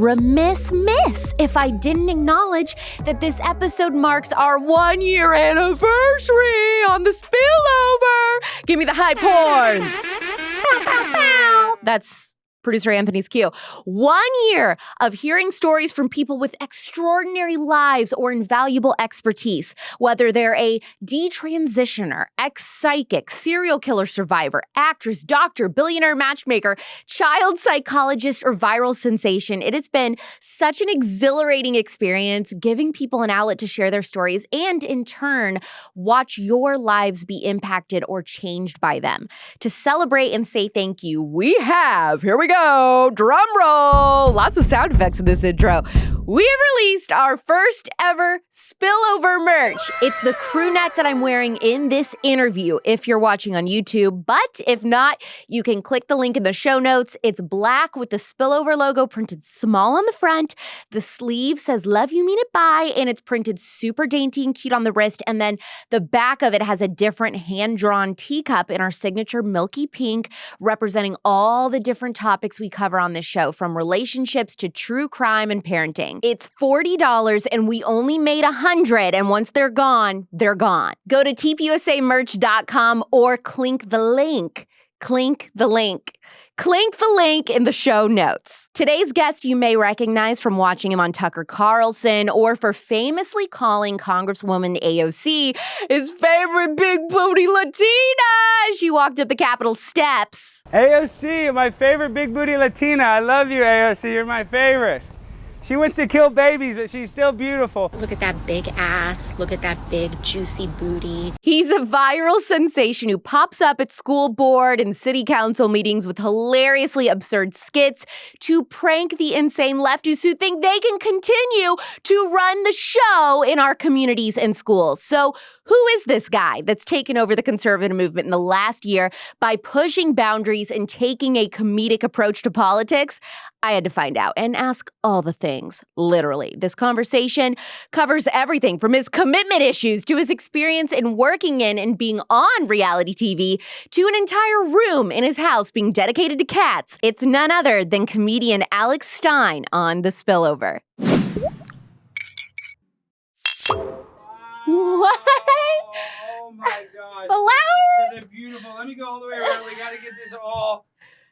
remiss if I didn't acknowledge that this episode marks our 1-year anniversary on the spillover. Give me the hype horns. Bow, bow, bow. That's producer Anthony's cue. 1 year of hearing stories from people with extraordinary lives or invaluable expertise, whether they're a detransitioner, ex-psychic, serial killer survivor, actress, doctor, billionaire matchmaker, child psychologist, or viral sensation. It has been such an exhilarating experience, giving people an outlet to share their stories and, in turn, watch your lives be impacted or changed by them. To celebrate and say thank you, we have, here we go, drum roll, lots of sound effects in this intro. We've released our first ever spillover merch. It's the crew neck that I'm wearing in this interview if you're watching on YouTube, but if not, you can click the link in the show notes. It's black with the spillover logo printed small on the front. The sleeve says love you, mean it, bye, and it's printed super dainty and cute on the wrist, and then the back of it has a different hand-drawn teacup in our signature milky pink, representing all the different topics we cover on this show, from relationships to true crime and parenting. It's $40 and we only made 100, and once they're gone, they're gone. Go to tpusamerch.com or clink the link. Clink the link. Clink the link in the show notes. Today's guest you may recognize from watching him on Tucker Carlson or for famously calling Congresswoman AOC his favorite big booty Latina as she walked up the Capitol steps. AOC, my favorite big booty Latina. I love you, AOC. You're my favorite. She wants to kill babies, but she's still beautiful. Look at that big ass. Look at that big, juicy booty. He's a viral sensation who pops up at school board and city council meetings with hilariously absurd skits to prank the insane lefties who think they can continue to run the show in our communities and schools. So who is this guy that's taken over the conservative movement in the last year by pushing boundaries and taking a comedic approach to politics? I had to find out and ask all the things, literally. This conversation covers everything from his commitment issues to his experience in working in and being on reality TV to an entire room in his house being dedicated to cats. It's none other than comedian Alex Stein on The Spillover. What? Oh my gosh. Flowers? They're beautiful. Let me go all the way around. We got to get this all.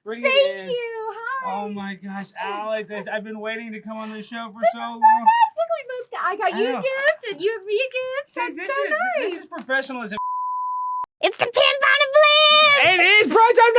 Bring it in. Thank you. Hi. Oh my gosh, Alex. I've been waiting to come on this show for so long. Look, we both I got you a know. gift and you have me a gift. See, That's so nice. this is professionalism. It's the Pimp on a Blimp! It is Prime Time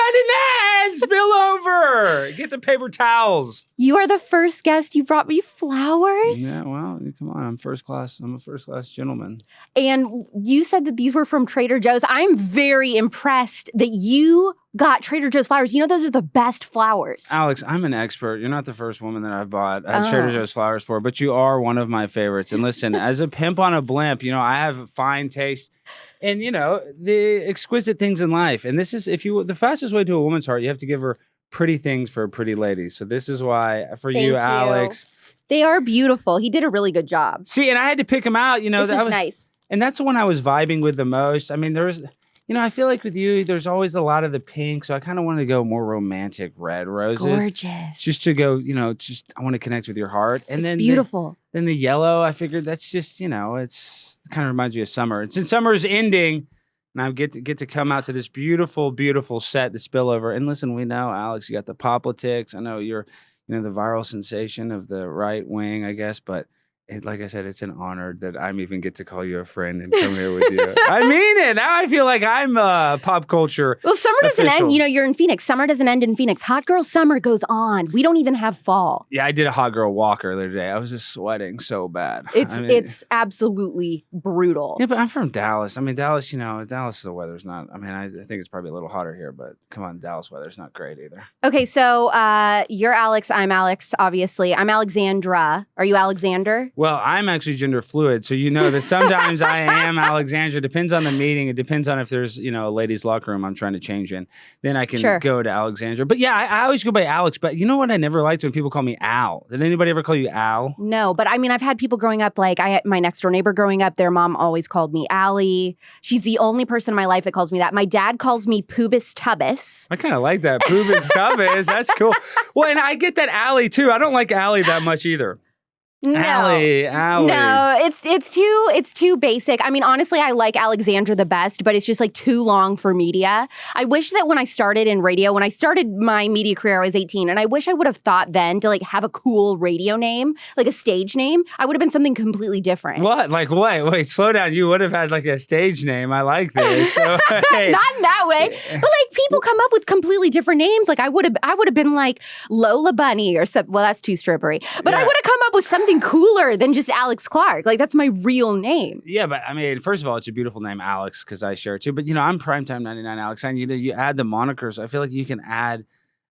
99! Spill over! Get the paper towels. You are the first guest. You brought me flowers. Yeah, well, come on. I'm first class. I'm a first class gentleman. And you said that these were from Trader Joe's. I'm very impressed that you got Trader Joe's flowers. You know, those are the best flowers. Alex, I'm an expert. You're not the first woman that I've bought Trader Joe's flowers for, but you are one of my favorites. And listen, as a pimp on a blimp, I have fine taste and, the exquisite things in life. And this is, the fastest way to a woman's heart, you have to give her pretty things for a pretty lady. So this is why, for Thank you, you. Alex. They are beautiful. He did a really good job. See, and I had to pick them out, This is nice. And that's the one I was vibing with the most. I mean, I feel like with you, there's always a lot of the pink. So I kind of wanted to go more romantic red roses. Gorgeous. Just to go, I want to connect with your heart. And then beautiful. Then the yellow, I figured that's just, it kind of reminds me of summer. And since summer's ending, and I get to come out to this beautiful, beautiful set, the spillover. And listen, we know, Alex, you got the POPlitics. I know you're, the viral sensation of the right wing, I guess. But like I said, it's an honor that I'm even get to call you a friend and come here with you. I mean it. Now I feel like I'm pop culture. Well, summer doesn't official. end. You're in Phoenix. Summer doesn't end in Phoenix. Hot girl summer goes on. We don't even have fall. Yeah, I did a hot girl walk earlier today. I was just sweating so bad. It's absolutely brutal. Yeah, but I'm from Dallas. I mean, Dallas, Dallas, the weather's not, I think it's probably a little hotter here, but come on, Dallas weather's not great either. Okay, so you're Alex. I'm Alex, obviously. I'm Alexandra. Are you Alexander? Well, I'm actually gender fluid, so you know that sometimes I am Alexandra. Depends on the meeting. It depends on if there's, a ladies' locker room I'm trying to change in. Then I can go to Alexandra. But yeah, I always go by Alex. But you know what I never liked when people call me Al? Did anybody ever call you Al? No, but I mean, I've had people growing up, like I had my next door neighbor growing up, their mom always called me Allie. She's the only person in my life that calls me that. My dad calls me Pubis Tubbis. I kind of like that. Pubis Tubbis. That's cool. Well, and I get that Allie too. I don't like Allie that much either. No, Allie. No, it's too basic. I mean, honestly, I like Alexandra the best, but it's just like too long for media. I wish that when I started in radio, when I started my media career, I was 18, and I wish I would have thought then to like have a cool radio name, like a stage name. I would have been something completely different. What? Like, wait, slow down. You would have had like a stage name. I like this. So, hey. Not in that way, but like people come up with completely different names. Like I would have been like Lola Bunny or something. Well, that's too strippery, but I would have come up with something cooler than just Alex Clark. Like that's my real name. Yeah, but I mean, first of all, it's a beautiful name, Alex, because I share it too. But I'm Primetime 99 Alex, and you add the monikers. I feel like you can add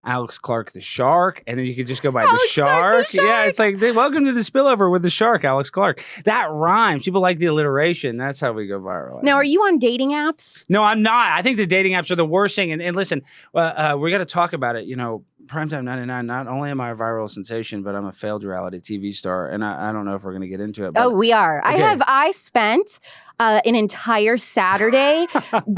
Alex Clark the Shark, and then you could just go by the Shark. Yeah, it's like welcome to the spillover with the Shark, Alex Clark. That rhymes. People like the alliteration. That's how we go viral. Now, are you on dating apps? No, I'm not. I think the dating apps are the worst thing. And listen, we got to talk about it. Primetime 99, not only am I a viral sensation, but I'm a failed reality TV star. And I don't know if we're going to get into it. But, we are. Okay. I spent an entire Saturday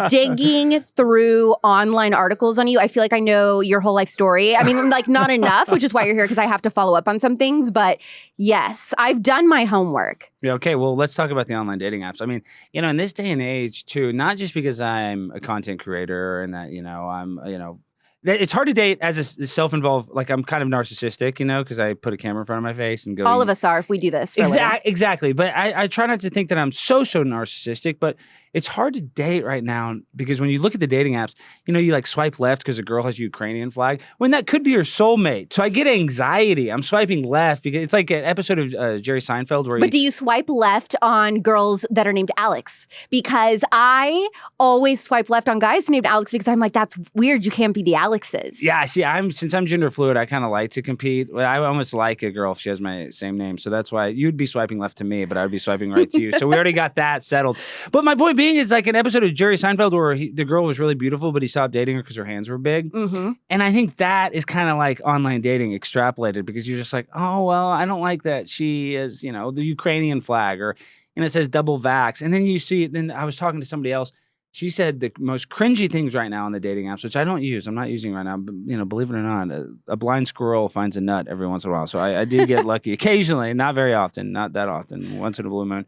digging through online articles on you. I feel like I know your whole life story. I mean, like not enough, which is why you're here, because I have to follow up on some things. But yes, I've done my homework. Yeah, okay, well, let's talk about the online dating apps. I mean, in this day and age, too, not just because I'm a content creator and that, I'm, it's hard to date as a self-involved, like I'm kind of narcissistic, because I put a camera in front of my face and go. All of us are if we do this. Exactly. But I try not to think that I'm so narcissistic, but it's hard to date right now because when you look at the dating apps, you like swipe left because a girl has a Ukrainian flag when that could be your soulmate. So I get anxiety. I'm swiping left because it's like an episode of Jerry Seinfeld where do you swipe left on girls that are named Alex? Because I always swipe left on guys named Alex because I'm like, that's weird. You can't be the Alexes. Yeah, see, since I'm gender fluid, I kind of like to compete. I almost like a girl if she has my same name. So that's why you'd be swiping left to me, but I'd be swiping right to you. So we already got that settled. But my point being is like an episode of Jerry Seinfeld where the girl was really beautiful, but he stopped dating her because her hands were big. Mm-hmm. And I think that is kind of like online dating extrapolated because you're just like, oh, well, I don't like that she is, the Ukrainian flag or, it says double vax. And then you see, then I was talking to somebody else. She said the most cringy things right now on the dating apps, which I don't use. I'm not using right now. But, believe it or not, a blind squirrel finds a nut every once in a while. So I do get lucky occasionally, not very often, not that often, once in a blue moon.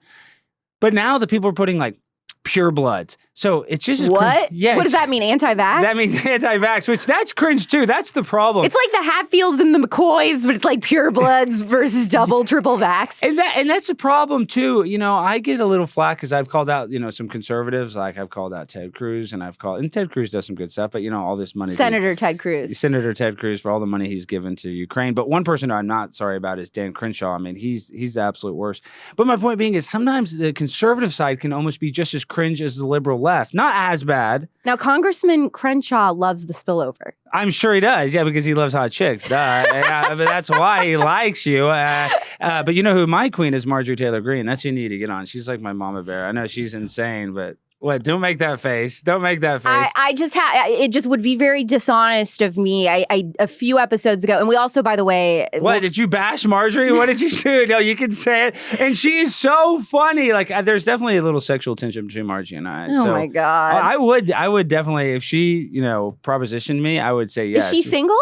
But now the people are putting like pure bloods. So it's just what? Yeah. What does that mean? Anti-vax? That means anti-vax, which that's cringe too. That's the problem. It's like the Hatfields and the McCoys, but it's like pure bloods versus double, triple vax. And that's the problem too. I get a little flack because I've called out, some conservatives. Like I've called out Ted Cruz and Ted Cruz does some good stuff, but all this money. Senator Ted Cruz for all the money he's given to Ukraine. But one person I'm not sorry about is Dan Crenshaw. I mean, he's the absolute worst. But my point being is sometimes the conservative side can almost be just as cringe as the liberal left. Not as bad. Now, Congressman Crenshaw loves the spillover. I'm sure he does. Yeah, because he loves hot chicks. But that's why he likes you. But you know who my queen is? Marjorie Taylor Greene. That's who you need to get on. She's like my mama bear. I know she's insane, but what? Don't make that face. Don't make that face. It just would be very dishonest of me. A few episodes ago, and we also, by the way, did you bash Marjorie? What did you do? No, you can say it. And she's so funny. Like, there's definitely a little sexual tension between Margie and I. Oh my God. I would definitely, if she, propositioned me, I would say yes. Is she single?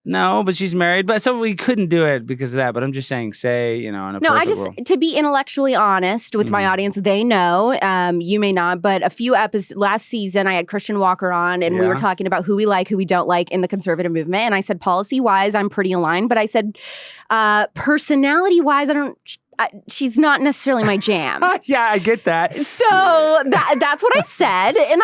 No, but she's married. But so we couldn't do it because of that. But I'm just saying, in a perfect world. To be intellectually honest with my audience, they know, you may not, but a few episodes last season, I had Christian Walker on and we were talking about who we like, who we don't like in the conservative movement. And I said, policy-wise, I'm pretty aligned. But I said, personality-wise, she's not necessarily my jam. Yeah, I get that. So that's what I said. And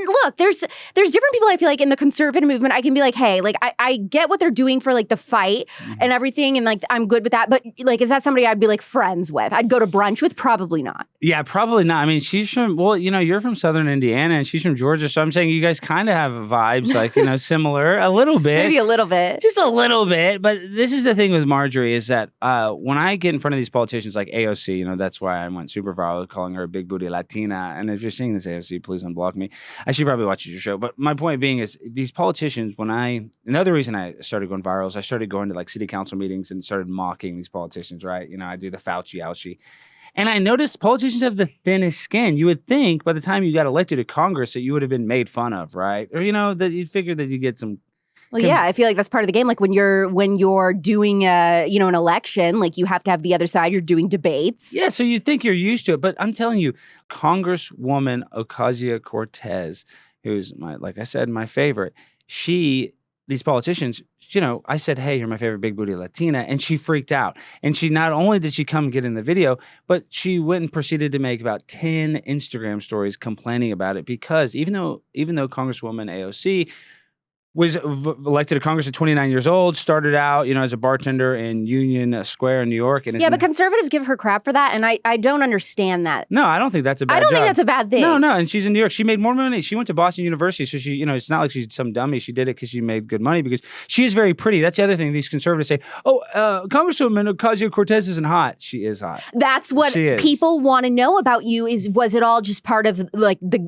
look, there's different people I feel like in the conservative movement, I can be like, hey, like I get what they're doing for like the fight and everything. And like, I'm good with that. But like, is that somebody I'd be like friends with? I'd go to brunch with? Probably not. Yeah, probably not. I mean, she's from, you're from Southern Indiana and she's from Georgia. So I'm saying you guys kind of have vibes like, similar a little bit. Maybe a little bit. Just a little bit. But this is the thing with Marjorie is that when I get in front of these politicians, politicians like AOC, that's why I went super viral calling her a big booty Latina. And if you're seeing this, AOC, please unblock me. I should probably watch your show. But my point being is these politicians, another reason I started going viral is I started going to like city council meetings and started mocking these politicians, right? I do the Fauci. And I noticed politicians have the thinnest skin. You would think by the time you got elected to Congress that you would have been made fun of, right? Or, that you'd figure that you get some. Well, yeah, I feel like that's part of the game. Like when you're doing an election, like you have to have the other side. You're doing debates. Yeah, so you think you're used to it, but I'm telling you, Congresswoman Ocasio-Cortez, who's like I said, my favorite. These politicians, I said, hey, you're my favorite big booty Latina. And she freaked out. And she not only did she come get in the video, but she went and proceeded to make about 10 Instagram stories complaining about it because even though Congresswoman AOC was elected to Congress at 29 years old, started out, as a bartender in Union Square in New York. And but conservatives give her crap for that, and I don't understand that. No, I don't think that's a bad I don't job. think that's a bad thing. No, and she's in New York. She made more money. She went to Boston University, so she, it's not like she's some dummy. She did it because she made good money because she is very pretty. That's the other thing. These conservatives say, Congresswoman Ocasio-Cortez isn't hot. She is hot. That's what people want to know about you was it all just part of like the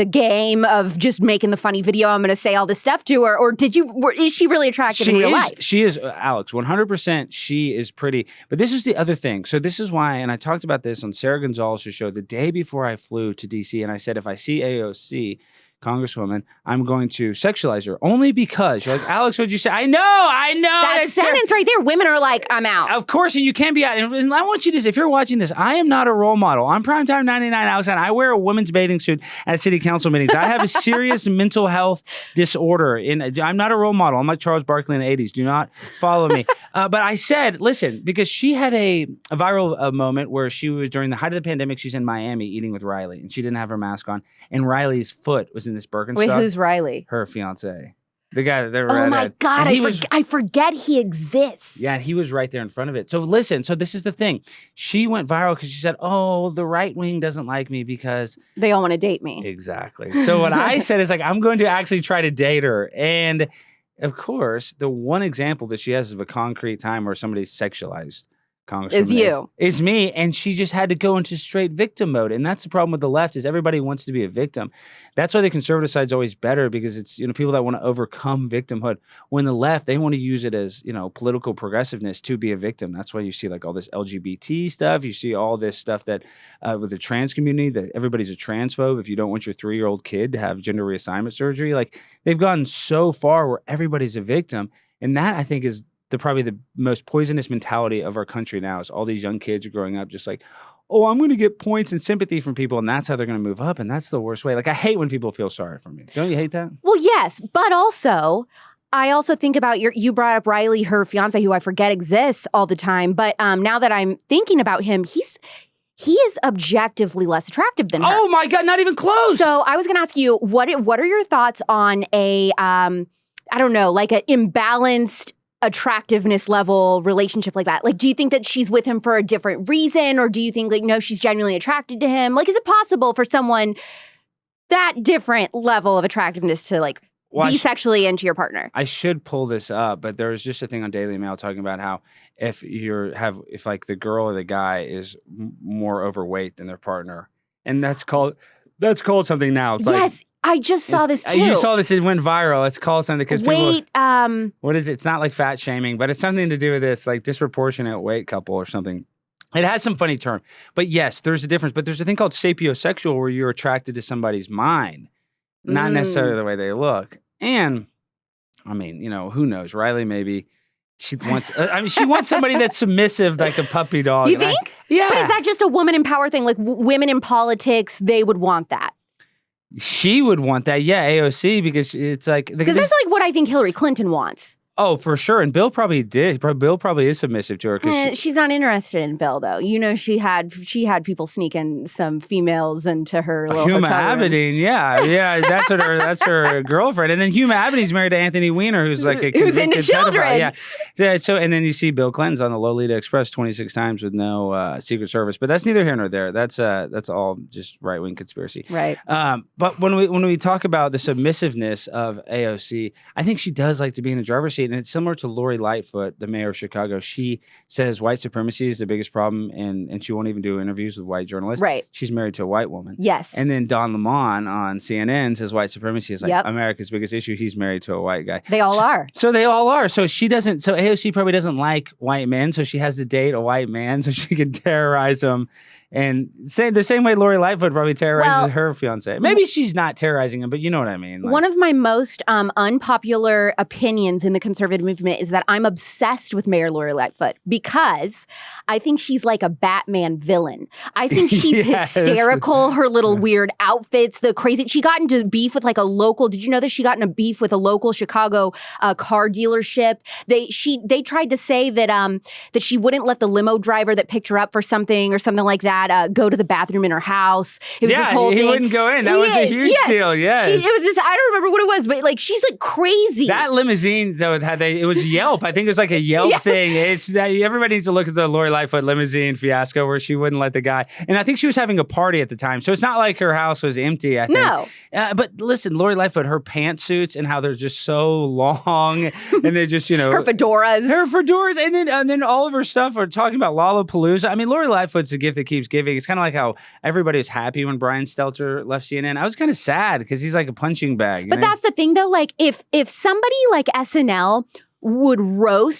game of just making the funny video I'm going to say all this stuff to her, or is she really attractive in real life? She is, Alex, 100% she is pretty. But this is the other thing. So this is why, and I talked about this on Sarah Gonzalez's show the day before I flew to D.C., and I said, if I see AOC, Congresswoman, I'm going to sexualize her. Only because you're like, Alex, what'd you say? I know. That sentence right there, women are like, I'm out. Of course, and you can't be out. And I want you to, if you're watching this, I am not a role model. I'm Primetime 99 Alex, and I wear a women's bathing suit at city council meetings. I have a serious mental health disorder. I'm not a role model. I'm like Charles Barkley in the 80s. Do not follow me. But I said, listen, because she had a viral moment where she was, during the height of the pandemic, she's in Miami eating with Riley, and she didn't have her mask on, and Riley's foot was in this Birkenstock. Wait, who's Riley? Her fiance. The guy that Oh my God, I forget he exists. Yeah, he was right there in front of it. So listen, this is the thing. She went viral because she said, the right wing doesn't like me because they all want to date me. Exactly. So what I said is like, I'm going to actually try to date her. And of course, the one example that she has of a concrete time where somebody sexualized Congresswoman is me, and she just had to go into straight victim mode. And that's the problem with the left is everybody wants to be a victim. That's why the conservative side's always better because it's people that want to overcome victimhood. When the left, they want to use it as political progressiveness to be a victim. That's why you see like all this LGBT stuff. You see all this stuff that with the trans community that everybody's a transphobe. If you don't want your 3-year-old kid to have gender reassignment surgery, like they've gotten so far where everybody's a victim, and that I think is probably the most poisonous mentality of our country now is all these young kids are growing up just like, I'm going to get points and sympathy from people, and that's how they're going to move up, and that's the worst way. Like, I hate when people feel sorry for me. Don't you hate that? Well, yes, but also, I also think about you brought up Riley, her fiance, who I forget exists all the time, but now that I'm thinking about him, he is objectively less attractive than her. Oh my God, not even close! So I was going to ask you, what are your thoughts on a, I don't know, like an imbalanced attractiveness level relationship like that? Like, do you think that she's with him for a different reason, or do you think like, no, she's genuinely attracted to him? Like, is it possible for someone that different level of attractiveness to like be sexually into your partner? I should pull this up, but there's just a thing on Daily Mail talking about how if like the girl or the guy is more overweight than their partner, and that's called something now. It's yes. I just saw this too. You saw this, it went viral. It's called something because weight, what is it? It's not like fat shaming, but it's something to do with this, like disproportionate weight couple or something. It has some funny term. But yes, there's a difference. But there's a thing called sapiosexual where you're attracted to somebody's mind, not necessarily the way they look. And I mean, who knows? Riley maybe she wants she wants somebody that's submissive like a puppy dog. You think? Yeah. But is that just a woman in power thing? Like women in politics, they would want that. She would want that, yeah, AOC, because it's like... Because that's like what I think Hillary Clinton wants. Oh, for sure. And Bill probably did. Bill probably is submissive to her. She's not interested in Bill, though. She had people sneak in some females into her little Huma hotel rooms. Abedin, yeah. That's her girlfriend. And then Huma Abedin's married to Anthony Weiner, who's like a who's into children. Pedophile. Yeah. So and then you see Bill Clinton's on the Lolita Express 26 times with no Secret Service. But that's neither here nor there. That's all just right-wing conspiracy. Right. But when we talk about the submissiveness of AOC, I think she does like to be in the driver's seat. AOC, and it's similar to Lori Lightfoot, the mayor of Chicago. She says white supremacy is the biggest problem, and she won't even do interviews with white journalists. Right. She's married to a white woman. Yes. And then Don Lemon on CNN says white supremacy is like America's biggest issue. He's married to a white guy. They all are. So they all are. So she doesn't. So AOC probably doesn't like white men. So she has to date a white man so she can terrorize him. And the same way Lori Lightfoot probably terrorizes her fiance. Maybe she's not terrorizing him, but you know what I mean. Like, one of my most unpopular opinions in the conservative movement is that I'm obsessed with Mayor Lori Lightfoot because I think she's like a Batman villain. I think she's hysterical. Her little weird outfits, the crazy. She got into beef with like a local. Did you know that she got in a beef with a local Chicago car dealership? They tried to say that that she wouldn't let the limo driver that picked her up for something or something like that go to the bathroom in her house. It was this whole thing. He wouldn't go in. That was a huge deal. Yes. It was just, I don't remember what it was, but like she's like crazy. That limousine, though, it was Yelp. I think it was like a Yelp thing. It's that everybody needs to look at the Lori Lightfoot limousine fiasco where she wouldn't let the guy. And I think she was having a party at the time. So it's not like her house was empty, I think. No. But listen, Lori Lightfoot, her pantsuits and how they're just so long and they just, her fedoras. And then all of her stuff are talking about Lollapalooza. I mean, Lori Lightfoot's a gift that keeps giving. It's kind of like how everybody was happy when Brian Stelter left CNN. I was kind of sad because he's like a punching bag. But that's the thing, though. Like, if somebody like SNL would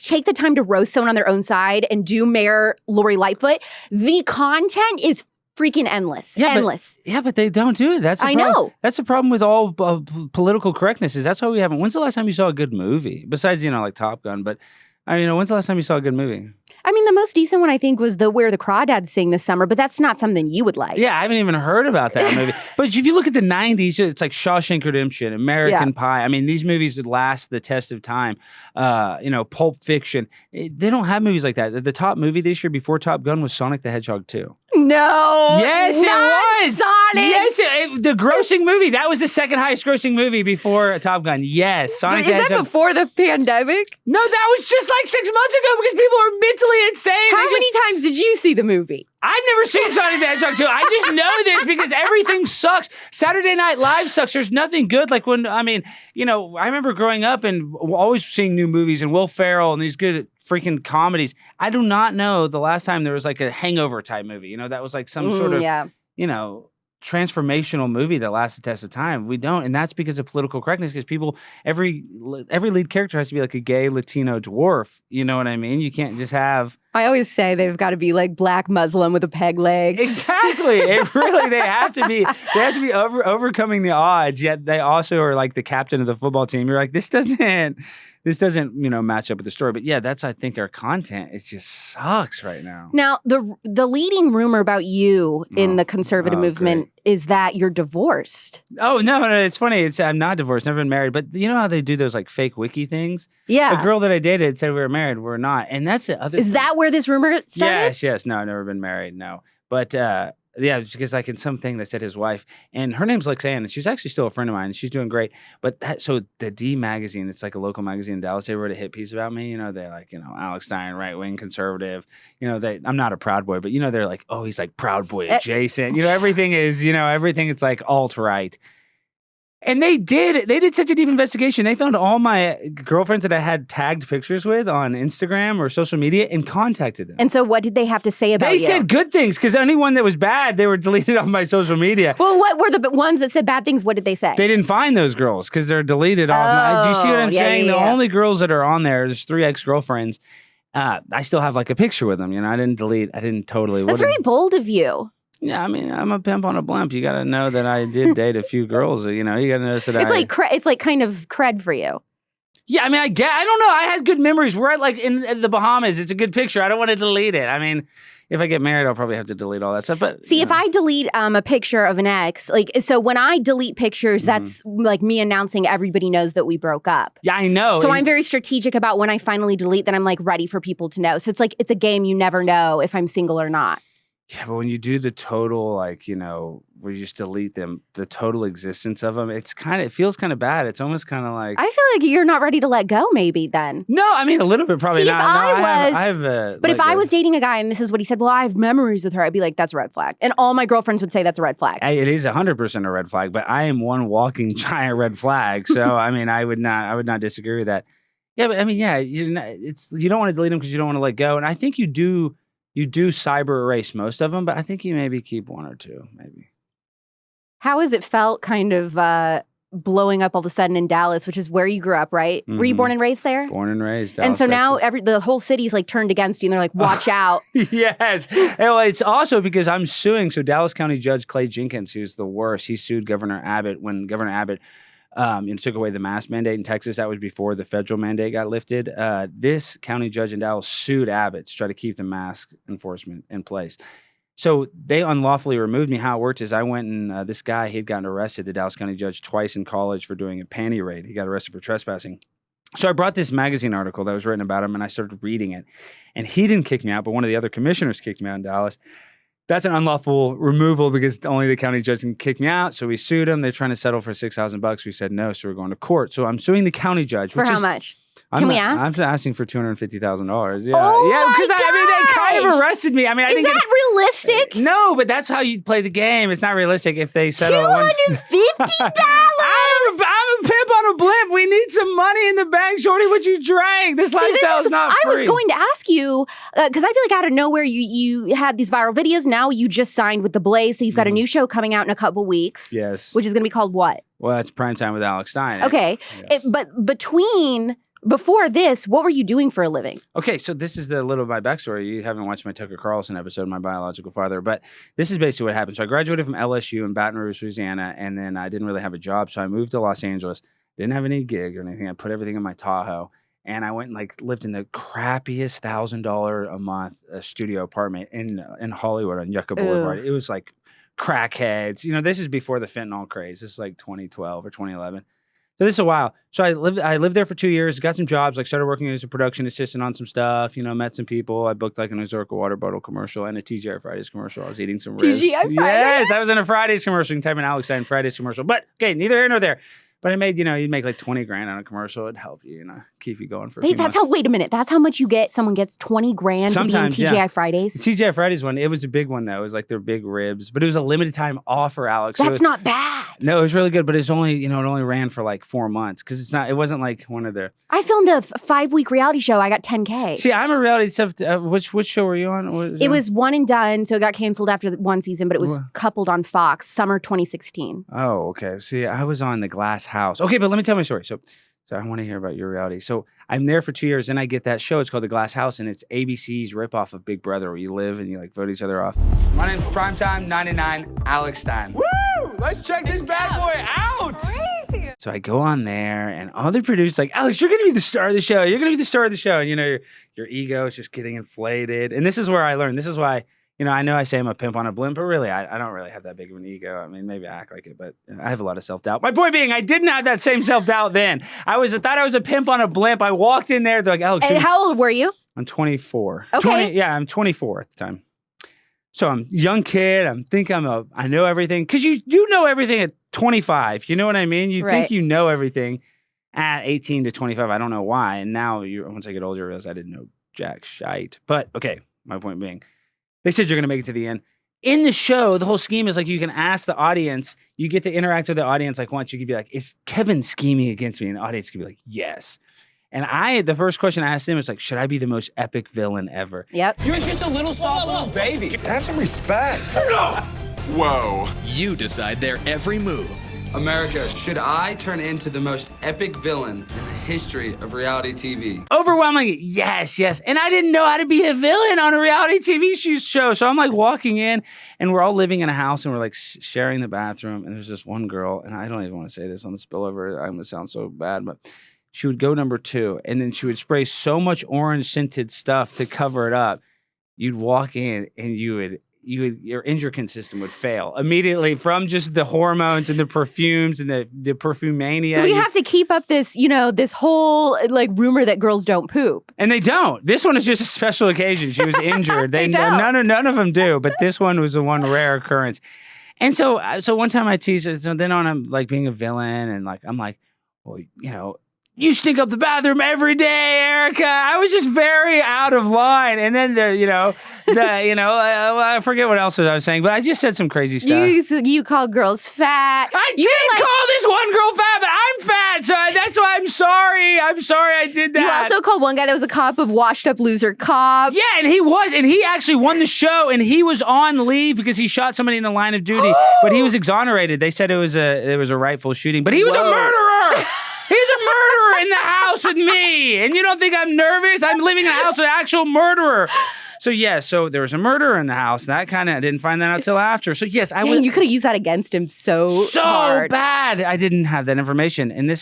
take the time to roast someone on their own side and do Mayor Lori Lightfoot, the content is freaking endless. Endless. But they don't do it. I know. That's the problem with all political correctness. That's why we haven't. When's the last time you saw a good movie? Besides, like Top Gun. But I mean, when's the last time you saw a good movie? I mean, the most decent one, I think, was the Where the Crawdads Sing this summer, but that's not something you would like. Yeah, I haven't even heard about that movie. But if you look at the 90s, it's like Shawshank Redemption, American Pie. I mean, these movies that last the test of time. Pulp Fiction. They don't have movies like that. The top movie this year before Top Gun was Sonic the Hedgehog 2. No. Yes, it was. Sonic. Yes, the grossing movie. That was the second highest grossing movie before Top Gun. Yes, Sonic the Hedgehog. Is that before the pandemic? No, that was just like 6 months ago because people are mentally insane. How many times did you see the movie? I've never seen Sonic the Hedgehog 2. I just know this because everything sucks. Saturday Night Live sucks. There's nothing good. Like I remember growing up and always seeing new movies and Will Ferrell and these good freaking comedies. I do not know the last time there was like a Hangover type movie. That was like some sort of, transformational movie that lasts the test of time. We don't, and that's because of political correctness. Because people, every lead character has to be like a gay Latino dwarf. You know what I mean? You can't just have. I always say they've got to be like black Muslim with a peg leg. Exactly. They have to be. They have to be overcoming the odds. Yet they also are like the captain of the football team. You're like, this doesn't match up with the story. But yeah, that's, I think, our content. It just sucks right now. Now, the leading rumor about you in the conservative movement is that you're divorced. Oh, no, it's funny. I'm not divorced, never been married. But you know how they do those like fake wiki things? Yeah. A girl that I dated said we were married. We're not. And that's the other thing. Is that where this rumor started? Yes. No, I've never been married, no. But yeah, because like in something that said his wife, and her name's Lexanne, and she's actually still a friend of mine, and she's doing great. But so the D magazine, it's like a local magazine in Dallas, they wrote a hit piece about me. They're like, Alex Stein, right wing conservative. I'm not a Proud Boy, but they're like, oh, he's like Proud Boy adjacent. Everything is, everything it's like alt right. And they did such a deep investigation. They found all my girlfriends that I had tagged pictures with on Instagram or social media and contacted them. And so what did they have to say about you? They said good things because anyone that was bad, they were deleted off my social media. Well, what were the ones that said bad things? What did they say? They didn't find those girls because they're deleted off. Do you see what I'm saying? Yeah. The only girls that are on there's 3 ex-girlfriends. I still have like a picture with them. I didn't totally. That's very bold of you. Yeah, I mean, I'm a pimp on a blimp. You got to know that I did date a few girls. You got to notice that it's like kind of cred for you. Yeah, I mean, I don't know. I had good memories. We're at in the Bahamas. It's a good picture. I don't want to delete it. I mean, if I get married, I'll probably have to delete all that stuff. But see, if I delete a picture of an ex, so when I delete pictures, that's like me announcing everybody knows that we broke up. Yeah, I know. So I'm very strategic about when I finally delete that I'm like ready for people to know. So it's like it's a game. You never know if I'm single or not. Yeah, but when you do the total, where you just delete them, the total existence of them, it feels kind of bad. It's almost kind of like... I feel like you're not ready to let go maybe then. No, I mean, a little bit probably not. If I was dating a guy and this is what he said, well, I have memories with her, I'd be like, that's a red flag. And all my girlfriends would say that's a red flag. It is 100% a red flag, but I am one walking giant red flag. So, I mean, I would not disagree with that. Yeah, but I mean, yeah, you don't want to delete them because you don't want to let go. And I think you do cyber erase most of them, but I think you maybe keep one or two, maybe. How has it felt kind of blowing up all of a sudden in Dallas, which is where you grew up, right? Were you born and raised there? Born and raised. Dallas, and so now Texas. the whole city's like turned against you and they're like, watch out. Yes. Well, it's also because I'm suing. So Dallas County Judge Clay Jenkins, who's the worst, he sued Governor Abbott when Governor Abbott took away the mask mandate in Texas. That was before the federal mandate got lifted. This county judge in Dallas sued Abbott to try to keep the mask enforcement in place. So they unlawfully removed me. How it worked is I went and this guy, he'd gotten arrested, the Dallas County judge, twice in college for doing a panty raid. He got arrested for trespassing. So I brought this magazine article that was written about him and I started reading it. And he didn't kick me out, but one of the other commissioners kicked me out in Dallas. That's an unlawful removal because only the county judge can kick me out. So we sued him. They're trying to settle for $6,000. We said no, so we're going to court. So I'm suing the county judge. For how much? Can we ask? I'm asking for $250,000. Yeah, oh yeah, because they kind of gosh! arrested me. I mean, I Is that realistic? No, but that's how you play the game. It's not realistic if they settle. $250? I'm a pimp on a blimp. We need some money in the bank, shorty. What you drank? This lifestyle is not free. I was going to ask you because I feel like out of nowhere you had these viral videos. Now you just signed with The Blaze, so you've got a new show coming out in a couple weeks. Yes, which is going to be called what? Well, it's Primetime with Alex Stein. Okay, yes. But before this, what were you doing for a living? Okay, so this is the little of my backstory. You haven't watched my Tucker Carlson episode, My Biological Father, but this is basically what happened. So I graduated from LSU in Baton Rouge, Louisiana, and then I didn't really have a job, so I moved to Los Angeles. Didn't have any gig or anything. I put everything in my Tahoe, and I went and lived in the crappiest $1,000 a month studio apartment in Hollywood on Yucca Boulevard. It was like crackheads. This is before the fentanyl craze. This is like 2012 or 2011. So this is a while. So I lived there for 2 years, got some jobs, started working as a production assistant on some stuff, met some people. I booked an Ozarka water bottle commercial and a TGI Fridays commercial. I was eating some ribs. TGI Fridays? Yes, I was in a Fridays commercial. You can type in Alex Stein Fridays commercial. But, okay, neither here nor there. But I made, you'd make like 20 grand on a commercial. It'd help you, keep you going for a few months. Wait a minute. That's how much you get. Someone gets 20 grand sometimes, to be in TGI Fridays? The TGI Fridays one, it was a big one, though. It was their big ribs. But it was a limited time offer, Alex. That's not bad. No, it was really good. But it's only, it only ran for 4 months. Because it wasn't like one of their... I filmed a 5-week reality show. I got $10K. See, I'm a reality stuff. Which show were you on? It was one and done. So it got canceled after one season. But it was coupled on Fox, summer 2016. Oh, okay. See, I was on The Glass House. Okay, but let me tell my story. So I want to hear about your reality. So I'm there for 2 years, and I get that show. It's called The Glass House, and it's ABC's ripoff of Big Brother, where you live and you vote each other off. My name's Primetime 99 Alex Stein. Woo! Let's check this bad boy out. Crazy. So I go on there, and all the producers Alex, you're gonna be the star of the show. You're gonna be the star of the show, and your ego is just getting inflated. And this is where I learned. This is why. I know I say I'm a pimp on a blimp, but really, I don't really have that big of an ego. I mean, maybe I act like it, but I have a lot of self-doubt. My point being, I didn't have that same self-doubt then. I thought I was a pimp on a blimp. I walked in there, they're like, Alex. And how old were you? I'm 24. Okay. I'm 24 at the time. So I'm a young kid. I know everything. Because you know everything at 25. You know what I mean? You think you know everything at 18 to 25. I don't know why. And now, once I get older, I realize I didn't know jack shite. But, okay, my point being, they said you're going to make it to the end. In the show, the whole scheme is you can ask the audience, you get to interact with the audience once. You could be like, is Kevin scheming against me? And the audience could be like, yes. And the first question I asked them was should I be the most epic villain ever? Yep. You're just a little soft little baby. Have some respect. No. Whoa. You decide their every move. America, should I turn into the most epic villain in the history of reality TV? Overwhelmingly, yes. And I didn't know how to be a villain on a reality TV show. So I'm walking in, and we're all living in a house, and we're sharing the bathroom. And there's this one girl, and I don't even want to say this on the spillover. I'm going to sound so bad, but she would go number 2, and then she would spray so much orange scented stuff to cover it up. You'd walk in, and your endocrine system would fail immediately from just the hormones and the perfumes and the perfumania. We have to keep up this, this whole rumor that girls don't poop. And they don't. This one is just a special occasion. She was injured. None of them do, but this one was the one rare occurrence. And so one time I teased her. So then on I'm being a villain, and I'm well, you stink up the bathroom every day, Erica. I was just very out of line. And then I forget what else I was saying, but I just said some crazy stuff. You called girls fat. I did call this one girl fat, but I'm fat, so that's why I'm sorry. I'm sorry I did that. You also called one guy that was a cop of washed up loser cop. Yeah, and he actually won the show, and he was on leave because he shot somebody in the line of duty, but he was exonerated. They said it was a rightful shooting, but he was a murderer. He's a murderer in the house with me. And you don't think I'm nervous? I'm living in a house with an actual murderer. So, so there was a murderer in the house. That kind of, I didn't find that out till after. So, yes, you could have used that against him so hard. Bad. I didn't have that information. And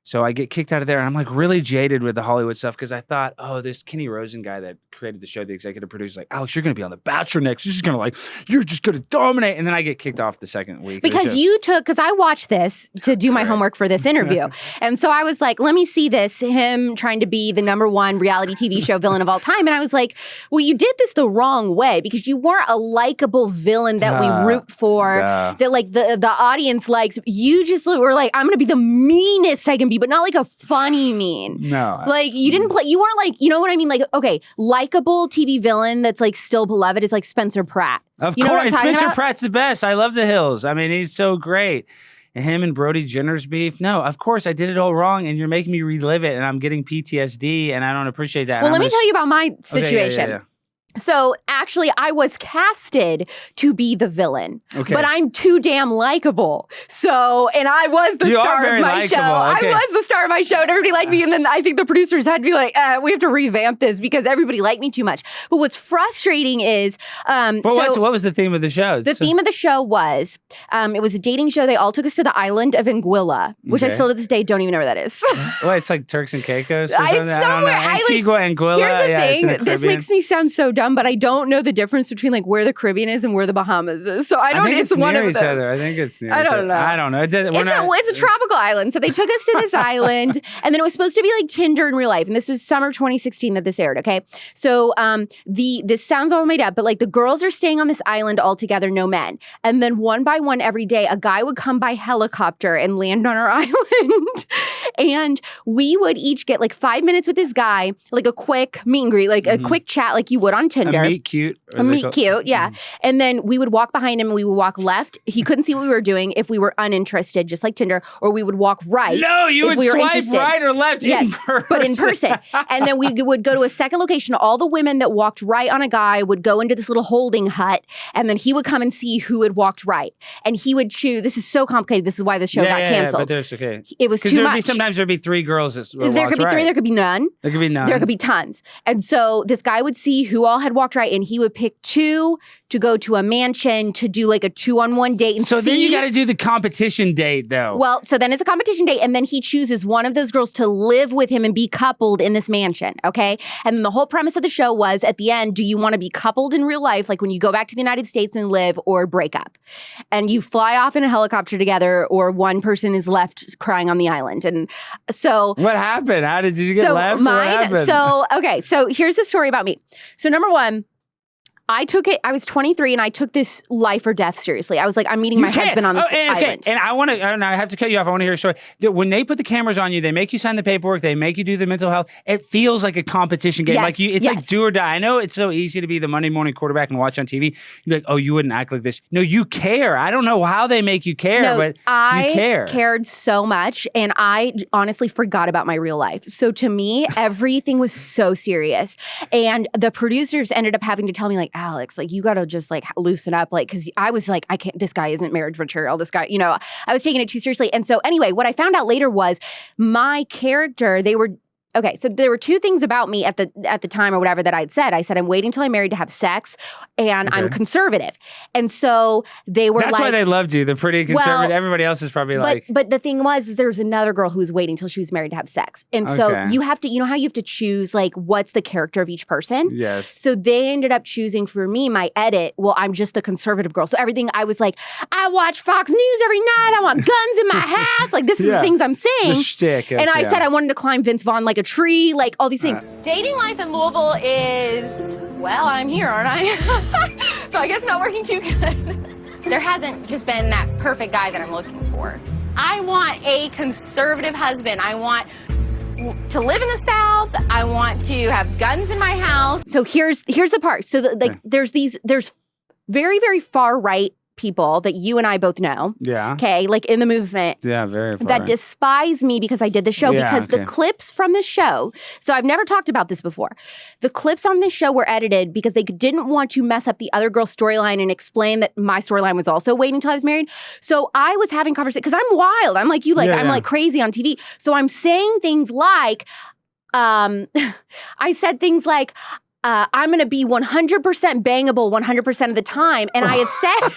so I get kicked out of there, and I'm like really jaded with the Hollywood stuff because I thought, this Kenny Rosen guy that created the show, the executive producer, like, Alex, you're going to be on The Bachelor next. You're just going to dominate. And then I get kicked off the second week. Because I watched this to do my homework for this interview. And so I was like, let me see him trying to be the #1 reality TV show villain of all time. And I was like, well, you did this the wrong way because you weren't a likable villain that we root for, that like the audience likes. You just were like, I'm going to be the meanest I can be, but not like a funny mean. No. Like you weren't like, you know what I mean? Like, okay, likable TV villain that's like still beloved is like Spencer Pratt. Of course, Spencer Pratt's the best. I love The Hills. I mean, he's so great. And him and Brody Jenner's beef. No, of course, I did it all wrong, and you're making me relive it, and I'm getting PTSD, and I don't appreciate that. Well, let me tell you about my situation. Okay, yeah. So actually, I was casted to be the villain, but I'm too damn likable. So, and I was the star of my show. Okay. I was the star of my show, and everybody liked me. And then I think the producers had to be like, we have to revamp this because everybody liked me too much. But what's frustrating is, what was the theme of the show? The theme of the show was, it was a dating show. They all took us to the island of Anguilla, which I still to this day don't even know where that is. Well, it's like Turks and Caicos. Or something. It's somewhere. Antigua, Anguilla. Here's the thing. This makes me sound so dumb, but I don't know the difference between like where the Caribbean is and where the Bahamas is. So I don't. It's one of each those. Other. I think it's near. I don't know. I don't know. It's a tropical island. So they took us to this island, and then it was supposed to be like Tinder in real life. And this is summer 2016 that this aired. Okay, so this sounds all made up, but like the girls are staying on this island all together, no men. And then one by one every day, a guy would come by helicopter and land on our island, and we would each get like 5 minutes with this guy, like a quick meet and greet, like a quick chat, like you would on Tinder. A meet cute. Yeah. And then we would walk behind him and we would walk left. He couldn't see what we were doing if we were uninterested, just like Tinder, or we would walk right. No, you would swipe right or left. Yes, but in person. And then we would go to a second location. All the women that walked right on a guy would go into this little holding hut, and then he would come and see who had walked right. And he would choose. This is so complicated. This is why the show got canceled. But there's okay. It was too much. Sometimes there'd be 3 girls that there could be 3, there could be none. There could be none. There could be tons. And so this guy would see who all had walked right, and he would pick 2 to go to a mansion to do like a 2-on-1 date. And then you got to do the competition date, though. Well, so then it's a competition date, and then he chooses one of those girls to live with him and be coupled in this mansion, okay? And then the whole premise of the show was, at the end, do you want to be coupled in real life, like when you go back to the United States and live, or break up? And you fly off in a helicopter together, or one person is left crying on the island. And so... What happened? How did you get left? So here's the story about me. So number one, I was 23 and I took this life or death seriously. I was like, I'm meeting my husband on this island. And I have to cut you off. I want to hear a story. When they put the cameras on you, they make you sign the paperwork, they make you do the mental health. It feels like a competition game. Yes, it's like do or die. I know it's so easy to be the Monday morning quarterback and watch on TV. You'd be like, oh, you wouldn't act like this. No, you care. I don't know how they make you care, but you care. I cared so much, and I honestly forgot about my real life. So to me, everything was so serious. And the producers ended up having to tell me like, Alex, like you got to just like loosen up, like, because I was like, this guy isn't marriage material. This guy, I was taking it too seriously. And so anyway, what I found out later was my character, okay, so there were 2 things about me at the time or whatever that I'd said. I said, I'm waiting till I'm married to have sex, and I'm conservative. And so they were That's why they loved you, the pretty conservative. Everybody else is probably But the thing was, there was another girl who was waiting till she was married to have sex. And so you have to, how you have to choose, like, what's the character of each person? Yes. So they ended up choosing for me, my edit, well, I'm just the conservative girl. So everything, I was like, I watch Fox News every night. I want guns in my house. Like, this is the things I'm saying. The shtick. And I said I wanted to climb Vince Vaughn like a tree, like all these things. Dating life in Louisville is, well, I'm here, aren't I? So I guess not working too good. There hasn't just been that perfect guy that I'm looking for. I want a conservative husband. I want to live in the South. I want to have guns in my house. So here's the part. So there's very, very far right people that you and I both know. Yeah. Okay, like in the movement. Yeah, very far that right. despise me because I did the show. Yeah, because okay. the clips from the show, so I've never talked about this before. The clips on this show were edited because they didn't want to mess up the other girl's storyline and explain that my storyline was also waiting until I was married. So I was having conversations because I'm wild. I'm like you, like I'm like crazy on TV. So I'm saying things like, I said things like, I'm going to be 100% bangable 100% of the time. And I had said...